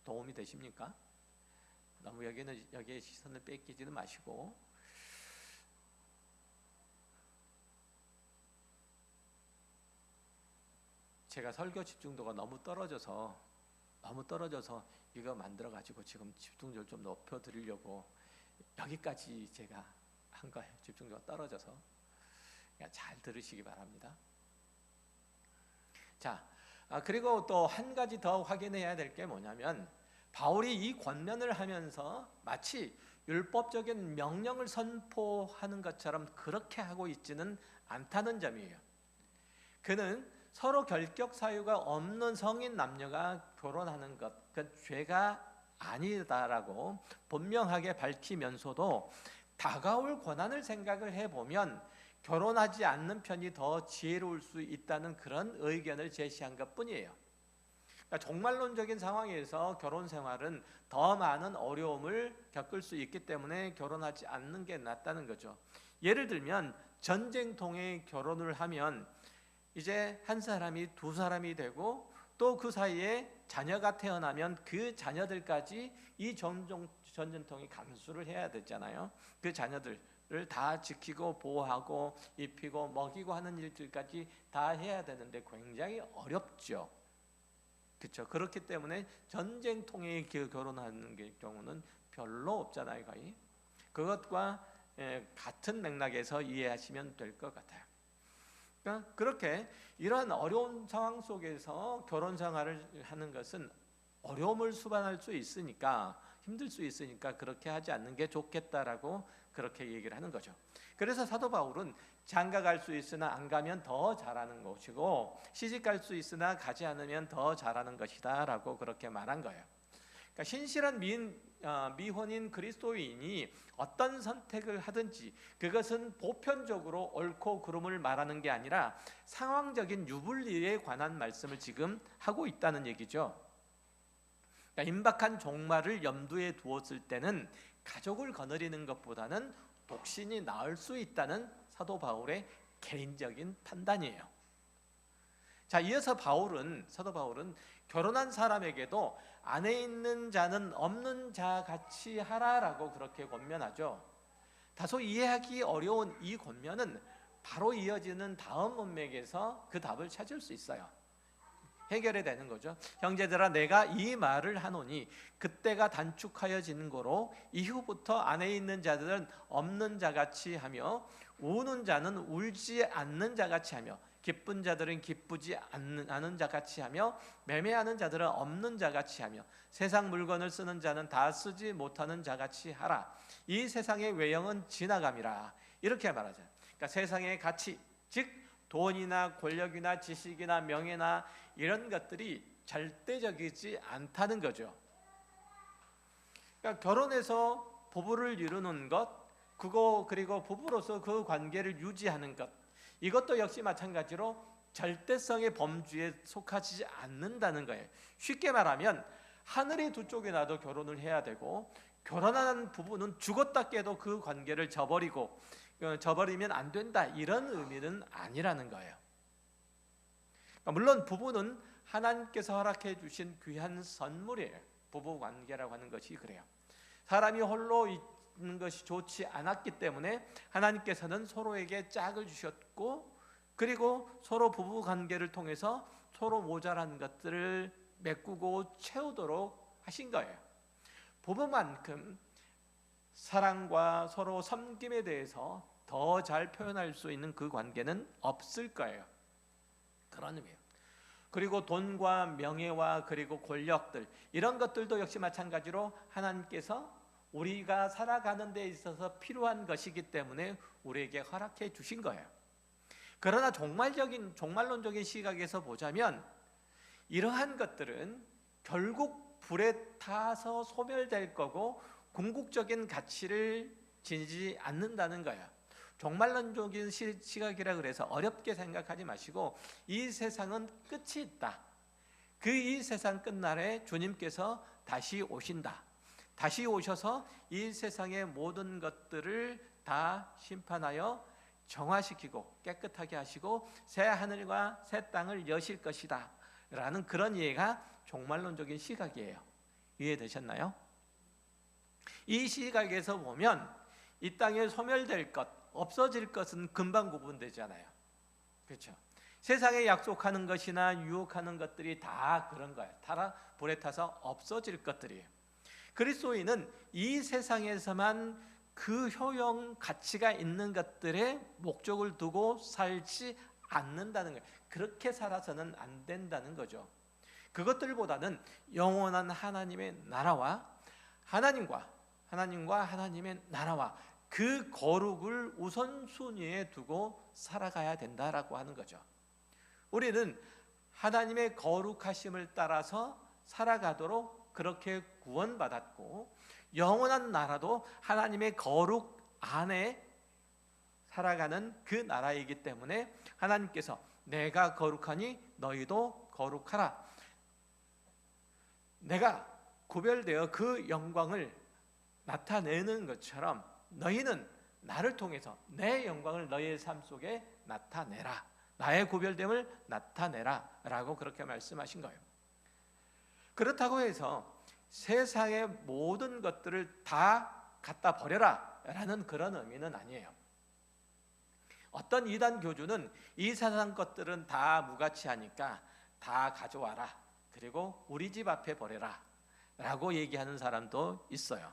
도움이 되십니까? 너무 여기에 시선을 뺏기지는 마시고, 제가 설교 집중도가 너무 떨어져서 이거 만들어 가지고 지금 집중도를 좀 높여 드리려고 여기까지 제가 한 거예요. 집중도가 떨어져서. 그냥 잘 들으시기 바랍니다. 자, 그리고 또 한 가지 더 확인해야 될 게 뭐냐면, 바울이 이 권면을 하면서 마치 율법적인 명령을 선포하는 것처럼 그렇게 하고 있지는 않다는 점이에요. 그는 서로 결격 사유가 없는 성인 남녀가 결혼하는 것, 그건 죄가 아니다라고 분명하게 밝히면서도 다가올 고난을 생각을 해보면 결혼하지 않는 편이 더 지혜로울 수 있다는 그런 의견을 제시한 것뿐이에요. 그러니까 종말론적인 상황에서 결혼 생활은 더 많은 어려움을 겪을 수 있기 때문에 결혼하지 않는 게 낫다는 거죠. 예를 들면 전쟁통에 결혼을 하면 이제 한 사람이 두 사람이 되고 또 그 사이에 자녀가 태어나면 그 자녀들까지 이 전쟁통이 감수를 해야 되잖아요. 그 자녀들을 다 지키고 보호하고 입히고 먹이고 하는 일들까지 다 해야 되는데 굉장히 어렵죠. 그렇죠. 그렇기 때문에 전쟁통에 결혼하는 경우는 별로 없잖아요, 거의. 그것과 같은 맥락에서 이해하시면 될 것 같아요. 그러니까 그렇게 이러한 어려운 상황 속에서 결혼 생활을 하는 것은 어려움을 수반할 수 있으니까, 힘들 수 있으니까 그렇게 하지 않는 게 좋겠다라고 그렇게 얘기를 하는 거죠. 그래서 사도 바울은 장가 갈 수 있으나 안 가면 더 잘하는 것이고 시집 갈 수 있으나 가지 않으면 더 잘하는 것이다 라고 그렇게 말한 거예요. 그러니까 신실한 미혼인 그리스도인이 어떤 선택을 하든지 그것은 보편적으로 옳고 그름을 말하는 게 아니라 상황적인 유불리에 관한 말씀을 지금 하고 있다는 얘기죠. 그러니까 임박한 종말을 염두에 두었을 때는 가족을 거느리는 것보다는 독신이 나을 수 있다는 사도 바울의 개인적인 판단이에요. 자, 이어서 사도 바울은 결혼한 사람에게도 안에 있는 자는 없는 자 같이 하라라고 그렇게 권면하죠. 다소 이해하기 어려운 이 권면은 바로 이어지는 다음 문맥에서 그 답을 찾을 수 있어요. 해결이 되는 거죠. 형제들아, 내가 이 말을 하노니 그때가 단축하여지는 거로 이후부터 안에 있는 자들은 없는 자같이 하며 우는 자는 울지 않는 자같이 하며 기쁜 자들은 기쁘지 않은 자같이 하며 매매하는 자들은 없는 자같이 하며 세상 물건을 쓰는 자는 다 쓰지 못하는 자같이 하라. 이 세상의 외형은 지나감이라. 이렇게 말하죠. 그러니까 세상의 가치, 즉 돈이나 권력이나 지식이나 명예나 이런 것들이 절대적이지 않다는 거죠. 그러니까 결혼해서 부부를 이루는 것, 그리고 부부로서 그 관계를 유지하는 것, 이것도 역시 마찬가지로 절대성의 범주에 속하지 않는다는 거예요. 쉽게 말하면 하늘이 두 쪽에 나도 결혼을 해야 되고 결혼한 부부는 죽었다 깨도 그 관계를 저버리면 안 된다, 이런 의미는 아니라는 거예요. 물론 부부는 하나님께서 허락해 주신 귀한 선물이에요. 부부 관계라고 하는 것이 그래요. 사람이 홀로 있는 것이 좋지 않았기 때문에 하나님께서는 서로에게 짝을 주셨고, 그리고 서로 부부 관계를 통해서 서로 모자란 것들을 메꾸고 채우도록 하신 거예요. 부부만큼 사랑과 서로 섬김에 대해서 더 잘 표현할 수 있는 그 관계는 없을 거예요. 그런 의미예요. 그리고 돈과 명예와 그리고 권력들, 이런 것들도 역시 마찬가지로 하나님께서 우리가 살아가는 데 있어서 필요한 것이기 때문에 우리에게 허락해 주신 거예요. 그러나 종말론적인 시각에서 보자면 이러한 것들은 결국 불에 타서 소멸될 거고 궁극적인 가치를 지니지 않는다는 거예요. 종말론적인 시각이라 그래서 어렵게 생각하지 마시고 이 세상은 끝이 있다. 이 세상 끝날에 주님께서 다시 오신다. 다시 오셔서 이 세상의 모든 것들을 다 심판하여 정화시키고 깨끗하게 하시고 새 하늘과 새 땅을 여실 것이다 라는 그런 이해가 종말론적인 시각이에요. 이해되셨나요? 이 시각에서 보면 이 땅에 소멸될 것, 없어질 것은 금방 구분되잖아요. 그렇죠? 세상에 약속하는 것이나 유혹하는 것들이 다 그런 거예요. 불에 타서 없어질 것들이에요. 그리스도인은 이 세상에서만 그 효용 가치가 있는 것들에 목적을 두고 살지 않는다는 거예요. 그렇게 살아서는 안 된다는 거죠. 그것들보다는 영원한 하나님의 나라와 하나님과 하나님의 나라와 그 거룩을 우선순위에 두고 살아가야 된다라고 하는 거죠. 우리는 하나님의 거룩하심을 따라서 살아가도록 그렇게 구원받았고, 영원한 나라도 하나님의 거룩 안에 살아가는 그 나라이기 때문에 하나님께서 내가 거룩하니 너희도 거룩하라, 내가 구별되어 그 영광을 나타내는 것처럼 너희는 나를 통해서 내 영광을 너희의 삶 속에 나타내라, 나의 구별됨을 나타내라 라고 그렇게 말씀하신 거예요. 그렇다고 해서 세상의 모든 것들을 다 갖다 버려라 라는 그런 의미는 아니에요. 어떤 이단 교주는 이 세상 것들은 다 무가치하니까 다 가져와라, 그리고 우리 집 앞에 버려라 라고 얘기하는 사람도 있어요.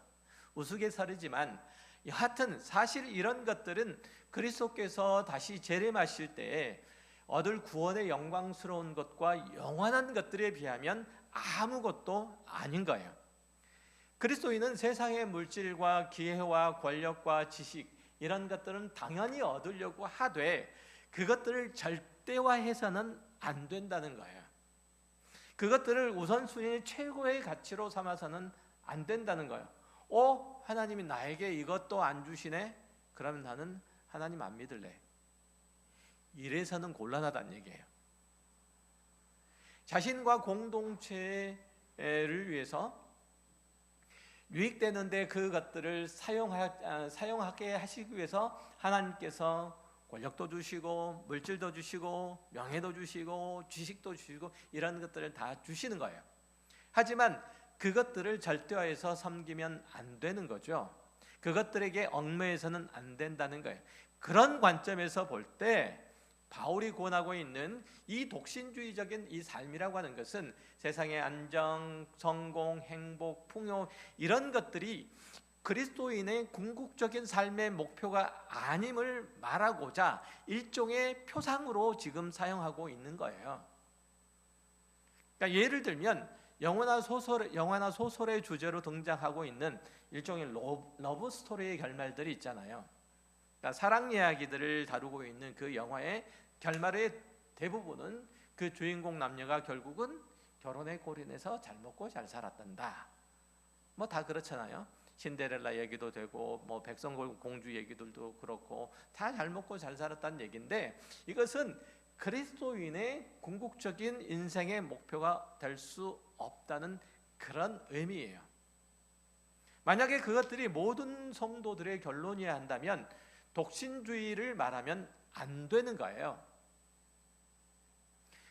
우스갯소리지만 여하튼 사실 이런 것들은 그리스도께서 다시 재림하실 때에 얻을 구원의 영광스러운 것과 영원한 것들에 비하면 아무것도 아닌 거예요. 그리스도인은 세상의 물질과 기회와 권력과 지식 이런 것들은 당연히 얻으려고 하되 그것들을 절대화해서는 안 된다는 거예요. 그것들을 우선순위 최고의 가치로 삼아서는 안 된다는 거예요. 하나님이 나에게 이것도 안 주시네? 그러면 나는 하나님 안 믿을래. 이래서는 곤란하다는 얘기예요. 자신과 공동체를 위해서 유익되는데 그것들을 사용하게 하시기 위해서 하나님께서 권력도 주시고 물질도 주시고 명예도 주시고 지식도 주시고 이런 것들을 다 주시는 거예요. 하지만 그것들을 절대화해서 섬기면 안 되는 거죠. 그것들에게 얽매여서는 안 된다는 거예요. 그런 관점에서 볼 때 바울이 권하고 있는 이 독신주의적인 이 삶이라고 하는 것은 세상의 안정, 성공, 행복, 풍요 이런 것들이 그리스도인의 궁극적인 삶의 목표가 아님을 말하고자 일종의 표상으로 지금 사용하고 있는 거예요. 그러니까 예를 들면 영화나 소설의 주제로 등장하고 있는 일종의 러브 스토리의 결말들이 있잖아요. 그러니까 사랑 이야기들을 다루고 있는 그 영화의 결말의 대부분은 그 주인공 남녀가 결국은 결혼에 골인해서 잘 먹고 잘 살았단다. 뭐 다 그렇잖아요. 신데렐라 얘기도 되고 뭐 백성공주 얘기들도 그렇고 다 잘 먹고 잘 살았다는 얘기인데 이것은 그리스도인의 궁극적인 인생의 목표가 될 수 없다는 그런 의미예요. 만약에 그것들이 모든 성도들의 결론이어야 한다면 독신주의를 말하면 안 되는 거예요.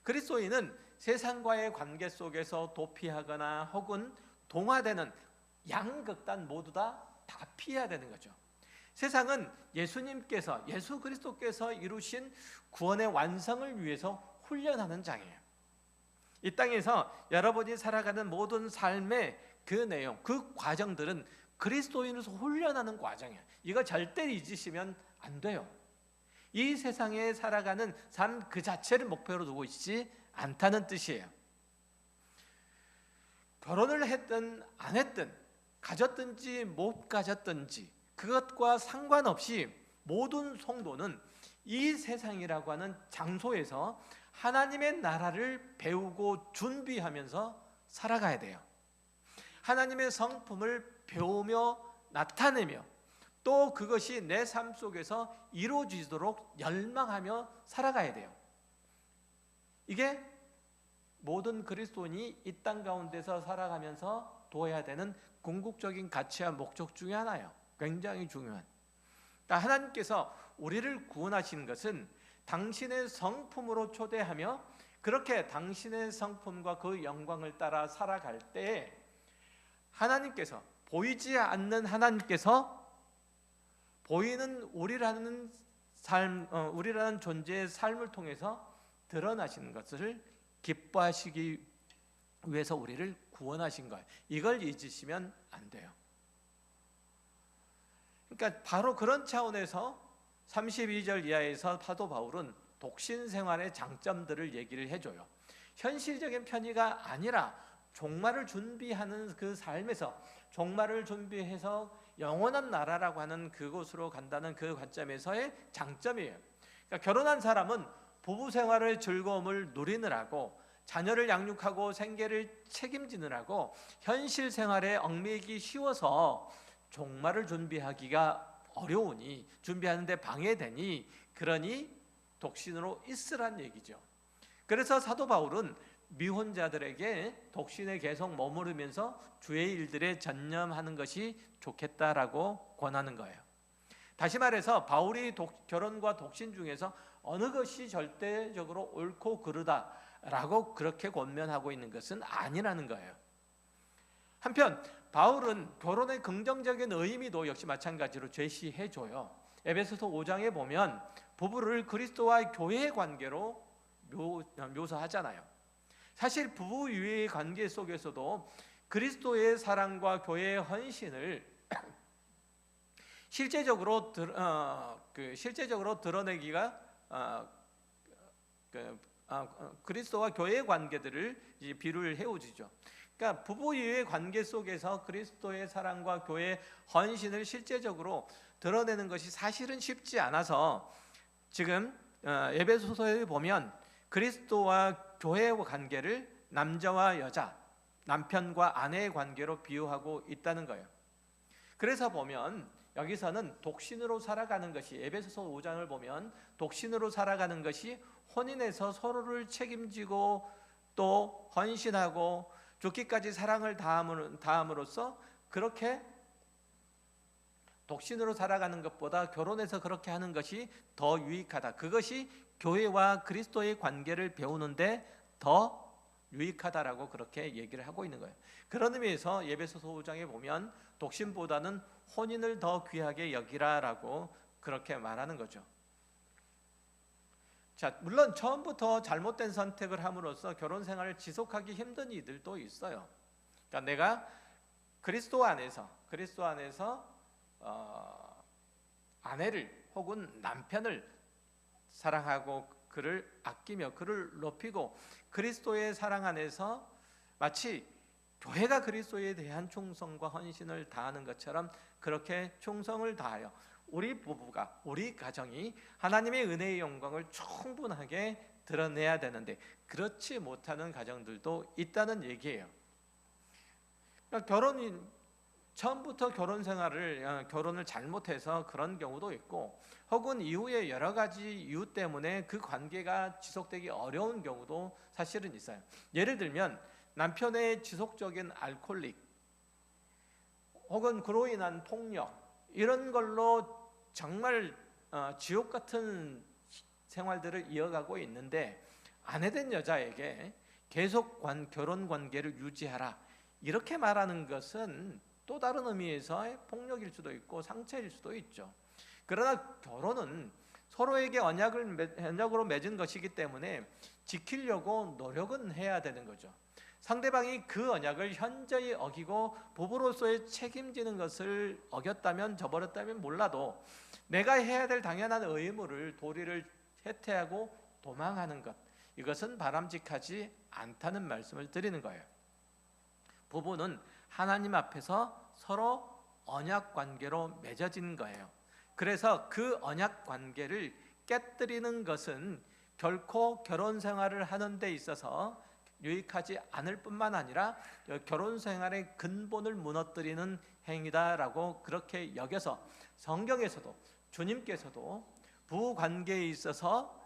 그리스도인은 세상과의 관계 속에서 도피하거나 혹은 동화되는 양극단 모두 다 피해야 되는 거죠. 세상은 예수 그리스도께서 이루신 구원의 완성을 위해서 훈련하는 장이에요. 이 땅에서 여러분이 살아가는 모든 삶의 그 내용, 그 과정들은 그리스도인으로서 훈련하는 과정이에요. 이거 절대 잊으시면 안 돼요. 이 세상에 살아가는 삶 그 자체를 목표로 두고 있지 않다는 뜻이에요. 결혼을 했든 안 했든 가졌든지 못 가졌든지 그것과 상관없이 모든 성도는 이 세상이라고 하는 장소에서 하나님의 나라를 배우고 준비하면서 살아가야 돼요. 하나님의 성품을 배우며 나타내며 또 그것이 내 삶 속에서 이루어지도록 열망하며 살아가야 돼요. 이게 모든 그리스도인이 이 땅 가운데서 살아가면서 둬야 되는 궁극적인 가치와 목적 중에 하나예요. 굉장히 중요한. 그러니까 하나님께서 우리를 구원하시는 것은 당신의 성품으로 초대하며 그렇게 당신의 성품과 그 영광을 따라 살아갈 때 하나님께서 보이지 않는 하나님께서 보이는 우리라는 존재의 삶을 통해서 드러나시는 것을 기뻐하시기 위해서 우리를 구원하신 거예요. 이걸 잊으시면 안 돼요. 그러니까 바로 그런 차원에서 32절 이하에서 사도 바울은 독신 생활의 장점들을 얘기를 해줘요. 현실적인 편의가 아니라 종말을 준비하는 그 삶에서 종말을 준비해서 영원한 나라라고 하는 그곳으로 간다는 그 관점에서의 장점이에요. 그러니까 결혼한 사람은 부부 생활의 즐거움을 누리느라고 자녀를 양육하고 생계를 책임지느라고 현실 생활에 얽매이기 쉬워서 종말을 준비하기가 어려우니, 준비하는데 방해되니, 그러니 독신으로 있으란 얘기죠. 그래서 사도 바울은 미혼자들에게 독신에 계속 머무르면서 주의 일들에 전념하는 것이 좋겠다라고 권하는 거예요. 다시 말해서 바울이 결혼과 독신 중에서 어느 것이 절대적으로 옳고 그르다라고 그렇게 권면하고 있는 것은 아니라는 거예요. 한편 바울은 결혼의 긍정적인 의미도 역시 마찬가지로 제시해줘요. 에베소서 5장에 보면 부부를 그리스도와 교회의 관계로 묘사하잖아요. 사실 부부 유의 관계 속에서도 그리스도의 사랑과 교회의 헌신을 실제적으로 드러내기가 그리스도와 교회의 관계들을 비유를 해오지죠. 그러니까 부부 유의 관계 속에서 그리스도의 사랑과 교회의 헌신을 실제적으로 드러내는 것이 사실은 쉽지 않아서 지금 에베소서에 보면 그리스도와 교회의 관계를 남자와 여자, 남편과 아내의 관계로 비유하고 있다는 거예요. 그래서 보면 여기서는 독신으로 살아가는 것이, 에베소서 5장을 보면 독신으로 살아가는 것이 혼인에서 서로를 책임지고 또 헌신하고 죽기까지 사랑을 다함으로써 그렇게 독신으로 살아가는 것보다 결혼해서 그렇게 하는 것이 더 유익하다. 그것이 교회와 그리스도의 관계를 배우는데 더 유익하다라고 그렇게 얘기를 하고 있는 거예요. 그런 의미에서 에베소서 5장에 보면 독신보다는 혼인을 더 귀하게 여기라라고 그렇게 말하는 거죠. 자, 물론 처음부터 잘못된 선택을 함으로써 결혼 생활을 지속하기 힘든 이들도 있어요. 그러니까 내가 그리스도 안에서 아내를 혹은 남편을 사랑하고 그를 아끼며 그를 높이고 그리스도의 사랑 안에서 마치 교회가 그리스도에 대한 충성과 헌신을 다하는 것처럼 그렇게 충성을 다하여 우리 부부가, 우리 가정이 하나님의 은혜의 영광을 충분하게 드러내야 되는데 그렇지 못하는 가정들도 있다는 얘기예요. 그러니까 처음부터 결혼을 잘못해서 그런 경우도 있고, 혹은 이후에 여러 가지 이유 때문에 그 관계가 지속되기 어려운 경우도 사실은 있어요. 예를 들면 남편의 지속적인 알코올릭, 혹은 그로 인한 폭력, 이런 걸로 정말 지옥 같은 생활들을 이어가고 있는데 아내된 여자에게 계속 결혼 관계를 유지하라 이렇게 말하는 것은 또 다른 의미에서의 폭력일 수도 있고 상처일 수도 있죠. 그러나 결혼은 서로에게 언약으로 맺은 것이기 때문에 지키려고 노력은 해야 되는 거죠. 상대방이 그 언약을 현저히 어기고 부부로서의 책임지는 것을 어겼다면, 저버렸다면 몰라도 내가 해야 될 당연한 의무를, 도리를 해태하고 도망하는 것, 이것은 바람직하지 않다는 말씀을 드리는 거예요. 부부는 하나님 앞에서 서로 언약 관계로 맺어진 거예요. 그래서 그 언약 관계를 깨뜨리는 것은 결코 결혼 생활을 하는 데 있어서 유익하지 않을 뿐만 아니라 결혼 생활의 근본을 무너뜨리는 행위다라고 그렇게 여겨서 성경에서도 주님께서도 부부 관계에 있어서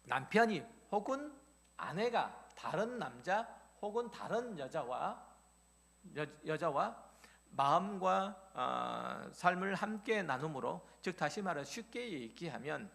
남편이 혹은 아내가 다른 남자 혹은 다른 여자와 마음과 삶을 함께 나눔으로, 즉 다시 말해 쉽게 얘기하면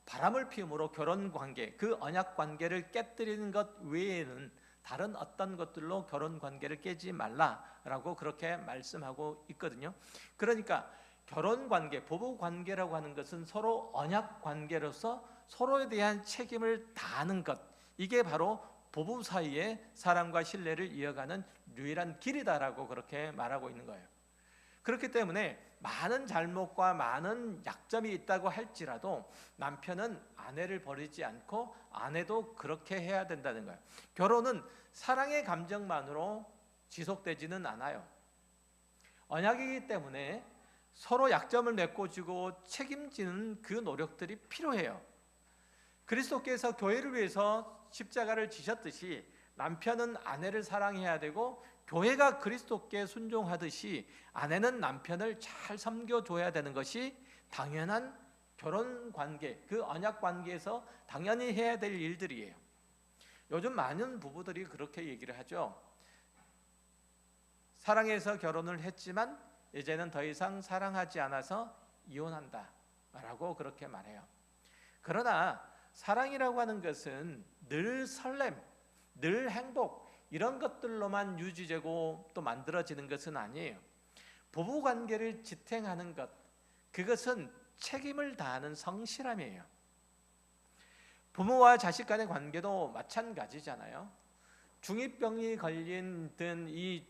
바람을 피움으로 결혼 관계, 그 언약 관계를 깨뜨리는 것 외에는 다른 어떤 것들로 결혼 관계를 깨지 말라라고 그렇게 말씀하고 있거든요. 그러니까 결혼 관계, 부부 관계라고 하는 것은 서로 언약 관계로서 서로에 대한 책임을 다하는 것, 이게 바로 부부 사이의 사랑과 신뢰를 이어가는 유일한 길이다라고 그렇게 말하고 있는 거예요. 그렇기 때문에 많은 잘못과 많은 약점이 있다고 할지라도 남편은 아내를 버리지 않고 아내도 그렇게 해야 된다는 거예요. 결혼은 사랑의 감정만으로 지속되지는 않아요. 언약이기 때문에 서로 약점을 메꿔주고 책임지는 그 노력들이 필요해요. 그리스도께서 교회를 위해서 십자가를 지셨듯이 남편은 아내를 사랑해야 되고 교회가 그리스도께 순종하듯이 아내는 남편을 잘 섬겨줘야 되는 것이 당연한 결혼 관계, 그 언약 관계에서 당연히 해야 될 일들이에요. 요즘 많은 부부들이 그렇게 얘기를 하죠. 사랑해서 결혼을 했지만 이제는 더 이상 사랑하지 않아서 이혼한다 라고 그렇게 말해요. 그러나 사랑이라고 하는 것은 늘 설렘, 늘 행복 이런 것들로만 유지되고 또 만들어지는 것은 아니에요. 부부관계를 지탱하는 것, 그것은 책임을 다하는 성실함이에요. 부모와 자식 간의 관계도 마찬가지잖아요. 중2병이 걸린 든 이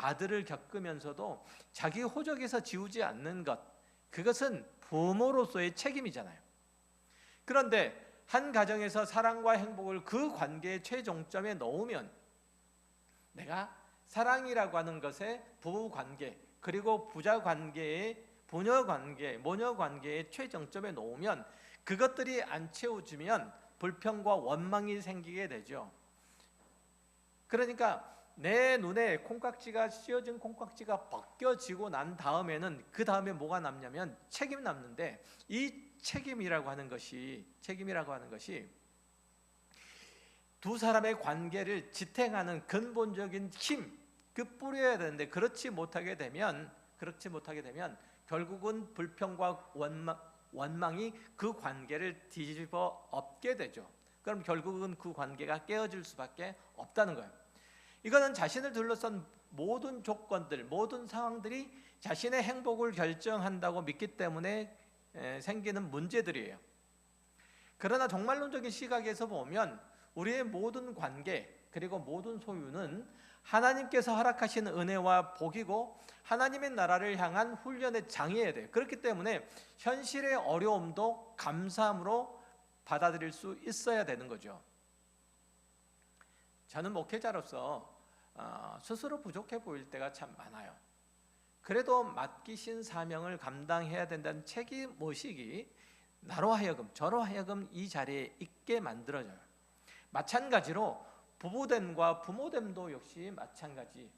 아들을 겪으면서도 자기 호적에서 지우지 않는 것, 그것은 부모로서의 책임이잖아요. 그런데 한 가정에서 사랑과 행복을 그 관계의 최종점에 넣으면 내가 사랑이라고 하는 것에 부부관계 그리고 부자관계의 부녀관계, 모녀관계의 최정점에 놓으면 그것들이 안 채워지면 불평과 원망이 생기게 되죠. 그러니까 내 눈에 콩깍지가 씌어진 콩깍지가 벗겨지고 난 다음에는 그 다음에 뭐가 남냐면 책임이 남는데 이 책임이라고 하는 것이 두 사람의 관계를 지탱하는 근본적인 힘, 그 뿌려야 되는데 그렇지 못하게 되면 결국은 불평과 원망이 그 관계를 뒤집어 엎게 되죠. 그럼 결국은 그 관계가 깨어질 수밖에 없다는 거예요. 이거는 자신을 둘러싼 모든 조건들, 모든 상황들이 자신의 행복을 결정한다고 믿기 때문에 생기는 문제들이에요. 그러나 종말론적인 시각에서 보면 우리의 모든 관계 그리고 모든 소유는 하나님께서 허락하신 은혜와 복이고 하나님의 나라를 향한 훈련의 장이어야 돼요. 그렇기 때문에 현실의 어려움도 감사함으로 받아들일 수 있어야 되는 거죠. 저는 목회자로서 스스로 부족해 보일 때가 참 많아요. 그래도 맡기신 사명을 감당해야 된다는 책임의식이 저로 하여금 이 자리에 있게 만들어져요. 마찬가지로 부부됨과 부모됨도 역시 마찬가지.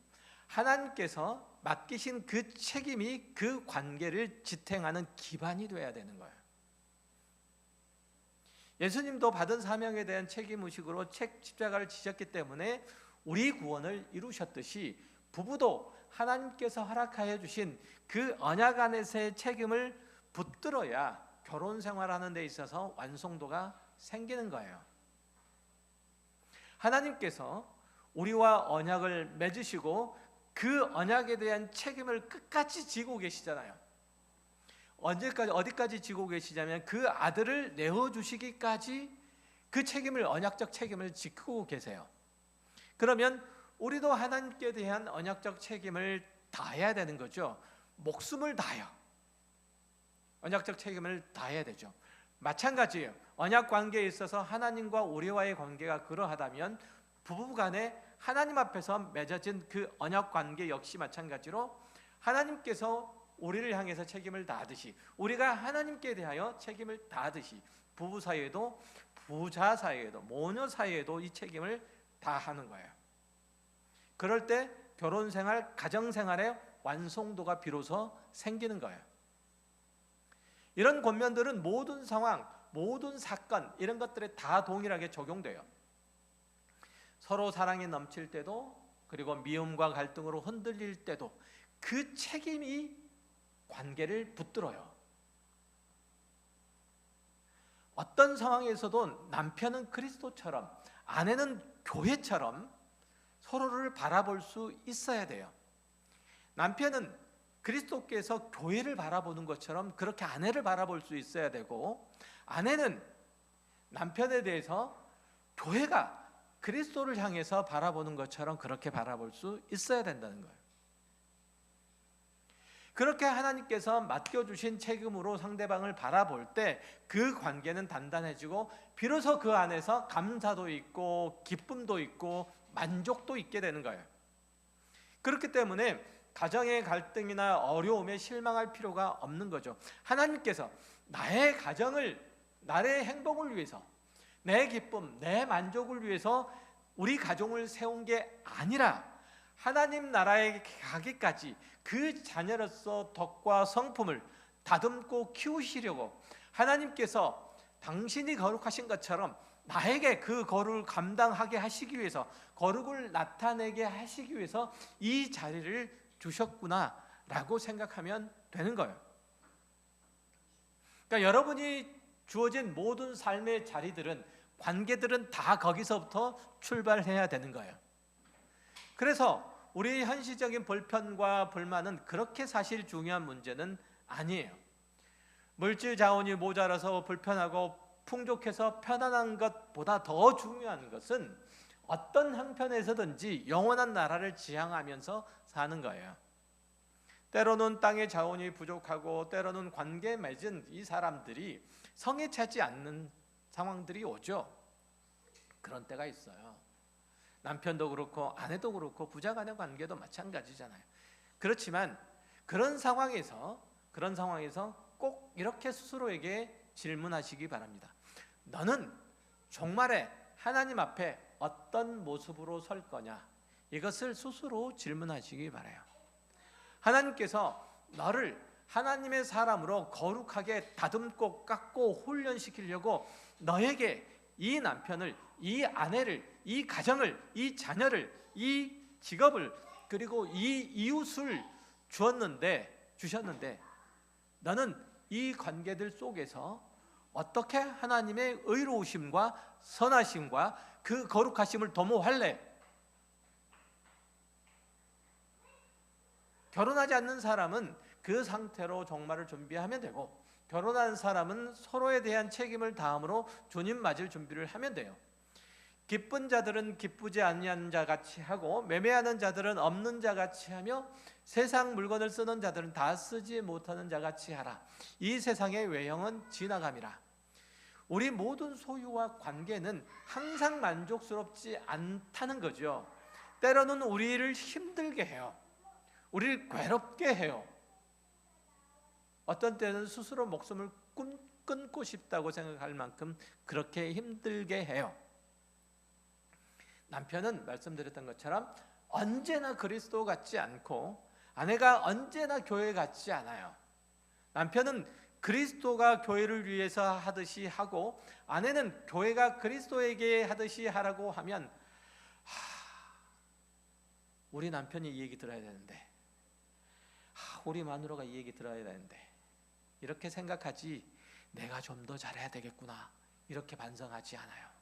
하나님께서 맡기신 그 책임이 그 관계를 지탱하는 기반이 돼야 되는 거예요. 예수님도 받은 사명에 대한 책임의식으로 십자가를 지셨기 때문에 우리 구원을 이루셨듯이 부부도 하나님께서 허락하여 주신 그 언약 안에서의 책임을 붙들어야 결혼 생활하는 데 있어서 완성도가 생기는 거예요. 하나님께서 우리와 언약을 맺으시고 그 언약에 대한 책임을 끝까지 지고 계시잖아요. 어디까지 지고 계시냐면 그 아들을 내어주시기까지 그 책임을, 언약적 책임을 지키고 계세요. 그러면 우리도 하나님께 대한 언약적 책임을 다해야 되는 거죠. 목숨을 다해요. 언약적 책임을 다해야 되죠. 마찬가지예요. 언약 관계에 있어서 하나님과 우리와의 관계가 그러하다면 부부간에 하나님 앞에서 맺어진 그 언약 관계 역시 마찬가지로 하나님께서 우리를 향해서 책임을 다하듯이 우리가 하나님께 대하여 책임을 다하듯이 부부 사이에도 부자 사이에도 모녀 사이에도 이 책임을 다하는 거예요. 그럴 때 결혼 생활, 가정 생활의 완성도가 비로소 생기는 거예요. 이런 권면들은 모든 상황, 모든 사건 이런 것들에 다 동일하게 적용돼요. 서로 사랑이 넘칠 때도 그리고 미움과 갈등으로 흔들릴 때도 그 책임이 관계를 붙들어요. 어떤 상황에서도 남편은 그리스도처럼 아내는 교회처럼 서로를 바라볼 수 있어야 돼요. 남편은 그리스도께서 교회를 바라보는 것처럼 그렇게 아내를 바라볼 수 있어야 되고 아내는 남편에 대해서 교회가 그리스도를 향해서 바라보는 것처럼 그렇게 바라볼 수 있어야 된다는 거예요. 그렇게 하나님께서 맡겨주신 책임으로 상대방을 바라볼 때 그 관계는 단단해지고 비로소 그 안에서 감사도 있고 기쁨도 있고 만족도 있게 되는 거예요. 그렇기 때문에 가정의 갈등이나 어려움에 실망할 필요가 없는 거죠. 하나님께서 나의 가정을, 나의 행복을 위해서, 내 기쁨, 내 만족을 위해서 우리 가정을 세운 게 아니라 하나님 나라에 가기까지 그 자녀로서 덕과 성품을 다듬고 키우시려고 하나님께서 당신이 거룩하신 것처럼 나에게 그 거룩을 감당하게 하시기 위해서, 거룩을 나타내게 하시기 위해서 이 자리를 주셨구나라고 생각하면 되는 거예요. 그러니까 여러분이 주어진 모든 삶의 자리들은, 관계들은 다 거기서부터 출발해야 되는 거예요. 그래서 우리 현실적인 불편과 불만은 그렇게 사실 중요한 문제는 아니에요. 물질 자원이 모자라서 불편하고 풍족해서 편안한 것보다 더 중요한 것은 어떤 형편에서든지 영원한 나라를 지향하면서 사는 거예요. 때로는 땅의 자원이 부족하고 때로는 관계에 맺은 이 사람들이 성에 차지 않는 상황들이 오죠. 그런 때가 있어요. 남편도 그렇고 아내도 그렇고 부자 간의 관계도 마찬가지잖아요. 그렇지만 그런 상황에서 꼭 이렇게 스스로에게 질문하시기 바랍니다. 너는 종말에 하나님 앞에 어떤 모습으로 설 거냐? 이것을 스스로 질문하시기 바라요. 하나님께서 너를 하나님의 사람으로 거룩하게 다듬고 깎고 훈련시키려고 너에게 이 남편을, 이 아내를, 이 가정을, 이 자녀를, 이 직업을, 그리고 이 이웃을 주셨는데 너는 이 관계들 속에서 어떻게 하나님의 의로우심과 선하심과 그 거룩하심을 도모할래? 결혼하지 않는 사람은 그 상태로 종말을 준비하면 되고, 결혼한 사람은 서로에 대한 책임을 다함으로 주님 맞을 준비를 하면 돼요. 기쁜 자들은 기쁘지 아니한 자같이 하고 매매하는 자들은 없는 자같이 하며 세상 물건을 쓰는 자들은 다 쓰지 못하는 자같이 하라. 이 세상의 외형은 지나감이라. 우리 모든 소유와 관계는 항상 만족스럽지 않다는 거죠. 때로는 우리를 힘들게 해요. 우리를 괴롭게 해요. 어떤 때는 스스로 목숨을 끊고 싶다고 생각할 만큼 그렇게 힘들게 해요. 남편은 말씀드렸던 것처럼 언제나 그리스도 같지 않고 아내가 언제나 교회 같지 않아요. 남편은 그리스도가 교회를 위해서 하듯이 하고 아내는 교회가 그리스도에게 하듯이 하라고 하면 우리 남편이 이 얘기 들어야 되는데, 우리 마누라가 이 얘기 들어야 되는데, 이렇게 생각하지 내가 좀 더 잘해야 되겠구나 이렇게 반성하지 않아요.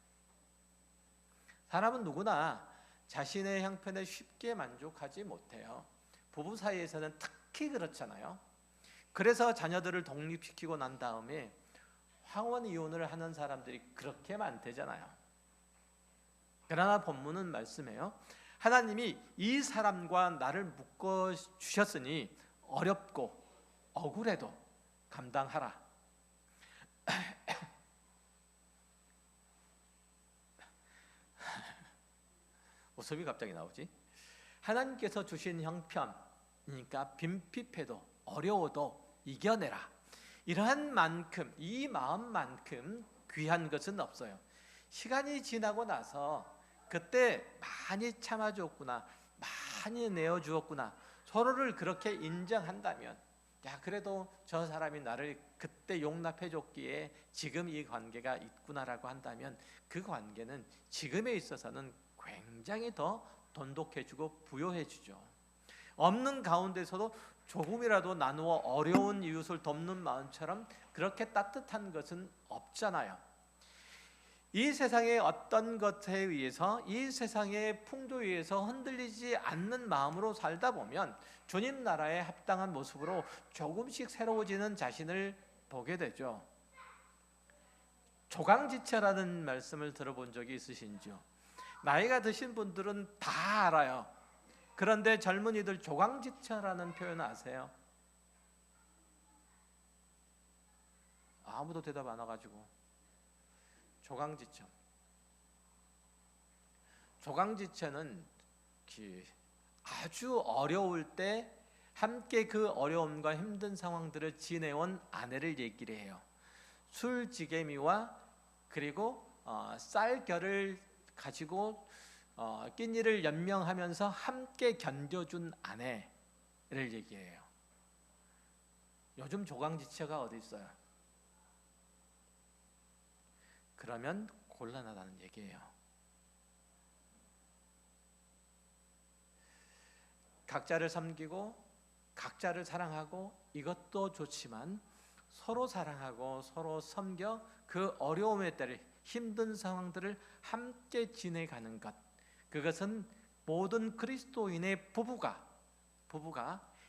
사람은 누구나 자신의 형편에 쉽게 만족하지 못해요. 부부 사이에서는 특히 그렇잖아요. 그래서 자녀들을 독립시키고 난 다음에 황혼 이혼을 하는 사람들이 그렇게 많대잖아요. 그러나 본문은 말씀해요. 하나님이 이 사람과 나를 묶어 주셨으니 어렵고 억울해도 감당하라. 웃음이 갑자기 나오지? 하나님께서 주신 형편이니까 빈핍해도 어려워도 이겨내라. 이러한 만큼, 이 마음만큼 귀한 것은 없어요. 시간이 지나고 나서 그때 많이 참아주었구나, 많이 내어주었구나, 서로를 그렇게 인정한다면, 야 그래도 저 사람이 나를 그때 용납해줬기에 지금 이 관계가 있구나라고 한다면 그 관계는 지금에 있어서는 굉장히 더 돈독해지고 부여해지죠. 없는 가운데서도 조금이라도 나누어 어려운 이웃을 돕는 마음처럼 그렇게 따뜻한 것은 없잖아요. 이 세상의 어떤 것에 의해서, 이 세상의 풍조에 의해서 흔들리지 않는 마음으로 살다 보면 주님 나라에 합당한 모습으로 조금씩 새로워지는 자신을 보게 되죠. 조강지처라는 말씀을 들어본 적이 있으신지요? 나이가 드신 분들은 다 알아요. 그런데 젊은이들 조강지처라는 표현 아세요? 아무도 대답 안 와가지고. 조강지처. 조강지처는 아주 어려울 때 함께 그 어려움과 힘든 상황들을 지내온 아내를 얘기를 해요. 술지개미와 그리고 쌀결을 가지고 끼니를 연명하면서 함께 견뎌준 아내를 얘기해요. 요즘 조강지처가 어디 있어요? 그러면 곤란하다는 얘기예요. 각자를 섬기고 각자를 사랑하고 이것도 좋지만 서로 사랑하고 서로 섬겨 그 어려움의 때를, 힘든 상황들을 함께 지내가는 것, 그것은 모든 그리스도인의 부부가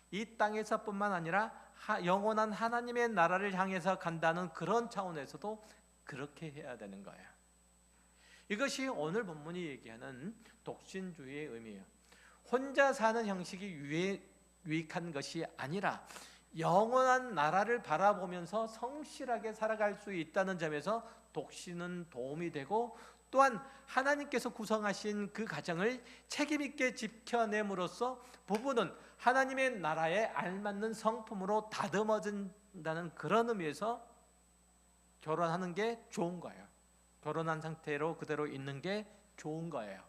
이 땅에서뿐만 아니라 영원한 하나님의 나라를 향해서 간다는 그런 차원에서도 그렇게 해야 되는 거예요. 이것이 오늘 본문이 얘기하는 독신주의의 의미예요. 혼자 사는 형식이 유익한 것이 아니라 영원한 나라를 바라보면서 성실하게 살아갈 수 있다는 점에서 독신은 도움이 되고, 또한 하나님께서 구성하신 그 가정을 책임있게 지켜냄으로써 부부는 하나님의 나라에 알맞는 성품으로 다듬어진다는 그런 의미에서 결혼하는 게 좋은 거예요. 결혼한 상태로 그대로 있는 게 좋은 거예요.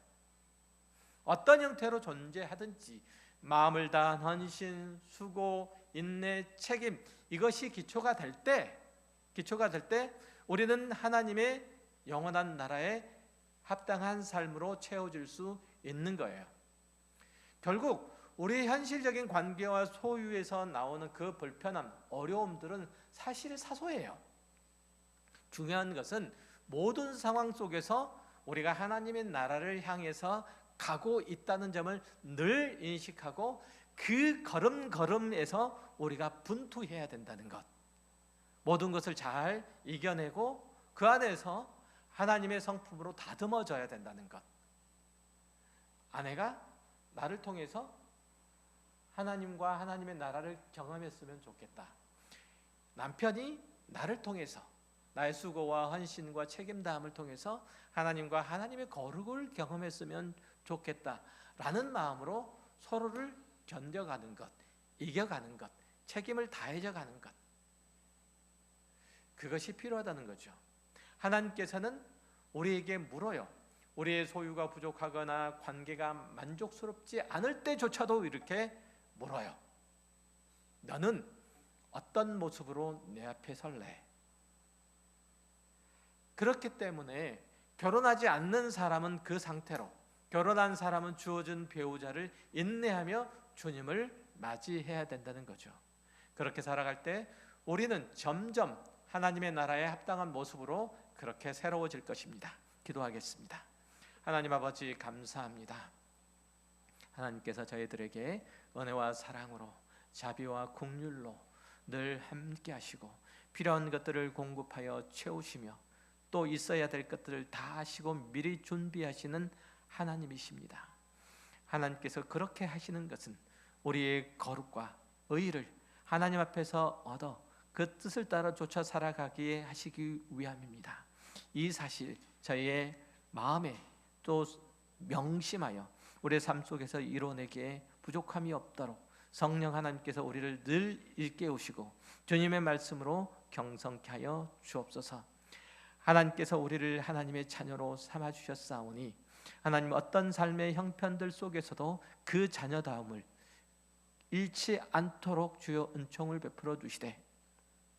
어떤 형태로 존재하든지 마음을 다한 헌신, 수고, 인내, 책임, 이것이 기초가 될 때 우리는 하나님의 영원한 나라에 합당한 삶으로 채워질 수 있는 거예요. 결국 우리의 현실적인 관계와 소유에서 나오는 그 불편함, 어려움들은 사실 사소해요. 중요한 것은 모든 상황 속에서 우리가 하나님의 나라를 향해서 가고 있다는 점을 늘 인식하고 그 걸음걸음에서 우리가 분투해야 된다는 것, 모든 것을 잘 이겨내고 그 안에서 하나님의 성품으로 다듬어져야 된다는 것. 아내가 나를 통해서 하나님과 하나님의 나라를 경험했으면 좋겠다. 남편이 나를 통해서 나의 수고와 헌신과 책임다함을 통해서 하나님과 하나님의 거룩을 경험했으면 좋겠다라는 마음으로 서로를 견뎌가는 것, 이겨가는 것, 책임을 다해져 가는 것, 그것이 필요하다는 거죠. 하나님께서는 우리에게 물어요. 우리의 소유가 부족하거나 관계가 만족스럽지 않을 때조차도 이렇게 물어요. 너는 어떤 모습으로 내 앞에 설래? 그렇기 때문에 결혼하지 않는 사람은 그 상태로, 결혼한 사람은 주어진 배우자를 인내하며 주님을 맞이해야 된다는 거죠. 그렇게 살아갈 때 우리는 점점 하나님의 나라에 합당한 모습으로 그렇게 새로워질 것입니다. 기도하겠습니다. 하나님 아버지, 감사합니다. 하나님께서 저희들에게 은혜와 사랑으로, 자비와 긍휼로 늘 함께 하시고 필요한 것들을 공급하여 채우시며 또 있어야 될 것들을 다 하시고 미리 준비하시는 하나님이십니다. 하나님께서 그렇게 하시는 것은 우리의 거룩과 의를 하나님 앞에서 얻어 그 뜻을 따라 쫓아 살아가기에 하시기 위함입니다. 이 사실 저희의 마음에 또 명심하여 우리의 삶 속에서 이뤄내기에 부족함이 없도록 성령 하나님께서 우리를 늘 일깨우시고 주님의 말씀으로 경성케 하여 주옵소서. 하나님께서 우리를 하나님의 자녀로 삼아주셨사오니 하나님 어떤 삶의 형편들 속에서도 그 자녀다움을 잃지 않도록 주여 은총을 베풀어 주시되,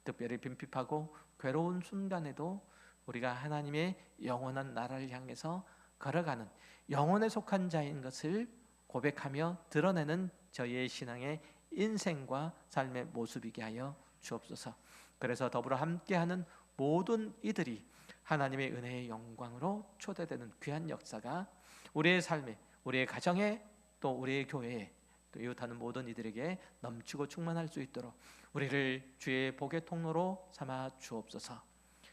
특별히 빈핍하고 괴로운 순간에도 우리가 하나님의 영원한 나라를 향해서 걸어가는 영혼에 속한 자인 것을 고백하며 드러내는 저희의 신앙의 인생과 삶의 모습이게 하여 주옵소서. 그래서 더불어 함께하는 모든 이들이 하나님의 은혜의 영광으로 초대되는 귀한 역사가 우리의 삶에, 우리의 가정에, 또 우리의 교회에, 또 이웃하는 모든 이들에게 넘치고 충만할 수 있도록 우리를 주의 복의 통로로 삼아 주옵소서.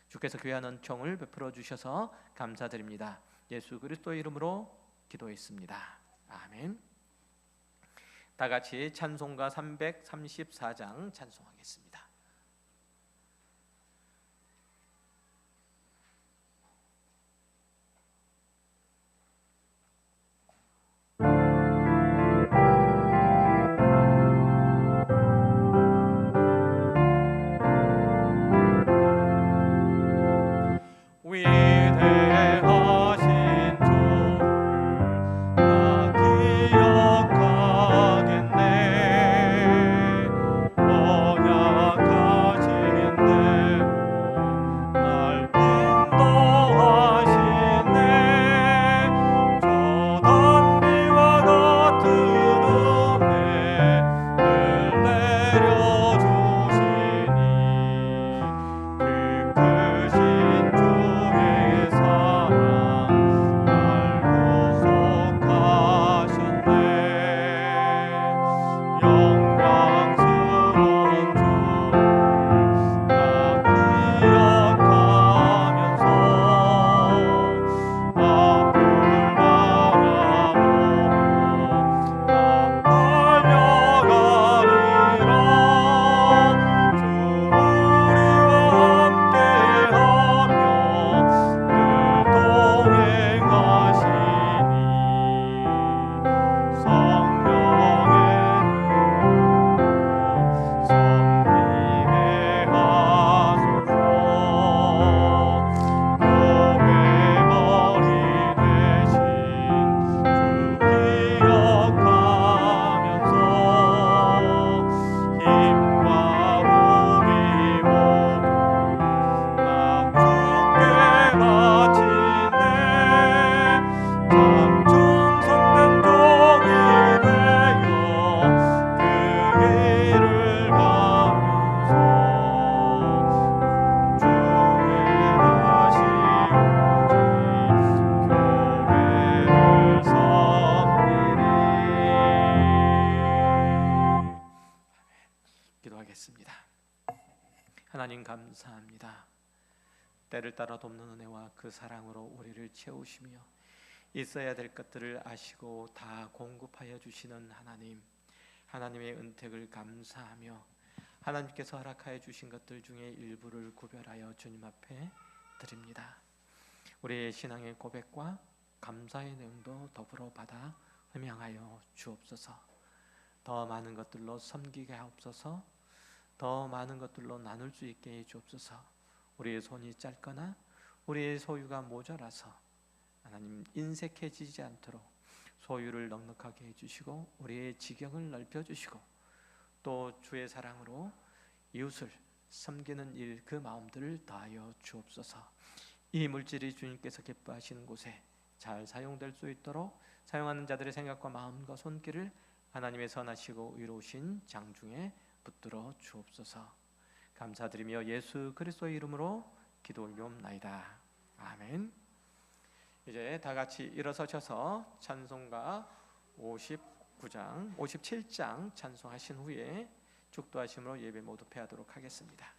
주께서 귀한 은총을 베풀어 주셔서 감사드립니다. 예수 그리스도의 이름으로 기도했습니다. 아멘. 다 같이 찬송가 334장 찬송하겠습니다. 감사합니다. 때를 따라 돕는 은혜와 그 사랑으로 우리를 채우시며 있어야 될 것들을 아시고 다 공급하여 주시는 하나님, 하나님의 은택을 감사하며 하나님께서 허락하여 주신 것들 중에 일부를 구별하여 주님 앞에 드립니다. 우리의 신앙의 고백과 감사의 내용도 더불어 받아 흠양하여 주옵소서. 더 많은 것들로 섬기게 하옵소서. 더 많은 것들로 나눌 수 있게 해 주옵소서. 우리의 손이 짧거나 우리의 소유가 모자라서 하나님 인색해지지 않도록 소유를 넉넉하게 해주시고 우리의 지경을 넓혀주시고 또 주의 사랑으로 이웃을 섬기는 일 그 마음들을 다하여 주옵소서. 이 물질이 주님께서 기뻐하시는 곳에 잘 사용될 수 있도록 사용하는 자들의 생각과 마음과 손길을 하나님의 선하시고 의로우신 장중에 붙들어 주옵소서. 감사드리며 예수 그리스도의 이름으로 기도 올리옵나이다. 아멘. 이제 다 같이 일어서셔서 찬송가 59장, 57장 찬송하신 후에 축도하심으로 예배 모두 패하도록 하겠습니다.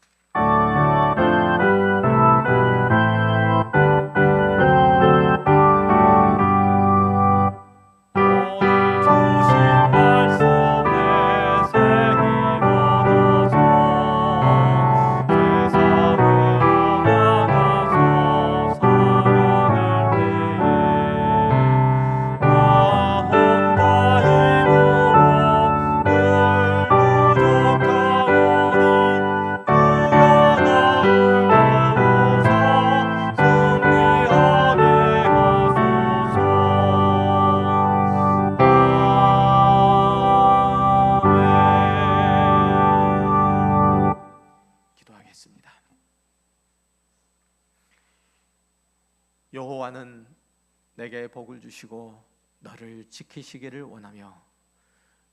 여호와는 내게 복을 주시고 너를 지키시기를 원하며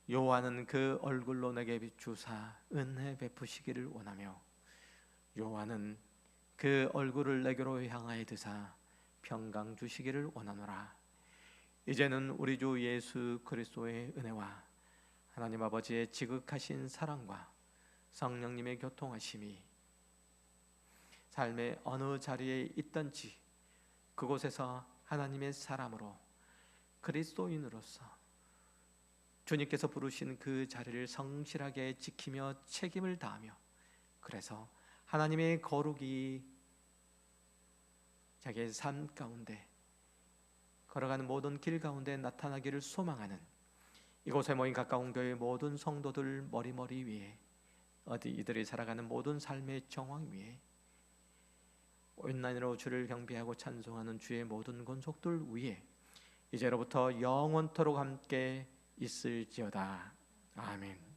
여호와는 그 얼굴로 내게 비추사 은혜 베푸시기를 원하며 여호와는 그 얼굴을 내게로 향하여 드사 평강 주시기를 원하노라. 이제는 우리 주 예수 그리스도의 은혜와 하나님 아버지의 지극하신 사랑과 성령님의 교통하심이 삶의 어느 자리에 있든지 그곳에서 하나님의 사람으로 그리스도인으로서 주님께서 부르신 그 자리를 성실하게 지키며 책임을 다하며 그래서 하나님의 거룩이 자기의 삶 가운데 걸어가는 모든 길 가운데 나타나기를 소망하는 이곳에 모인 가까운 교회 모든 성도들 머리머리 위에 어디 이들이 살아가는 모든 삶의 정황 위에 온난이로 주를 경배하고 찬송하는 주의 모든 권속들 위에 이제로부터 영원토록 함께 있을지어다. 아멘.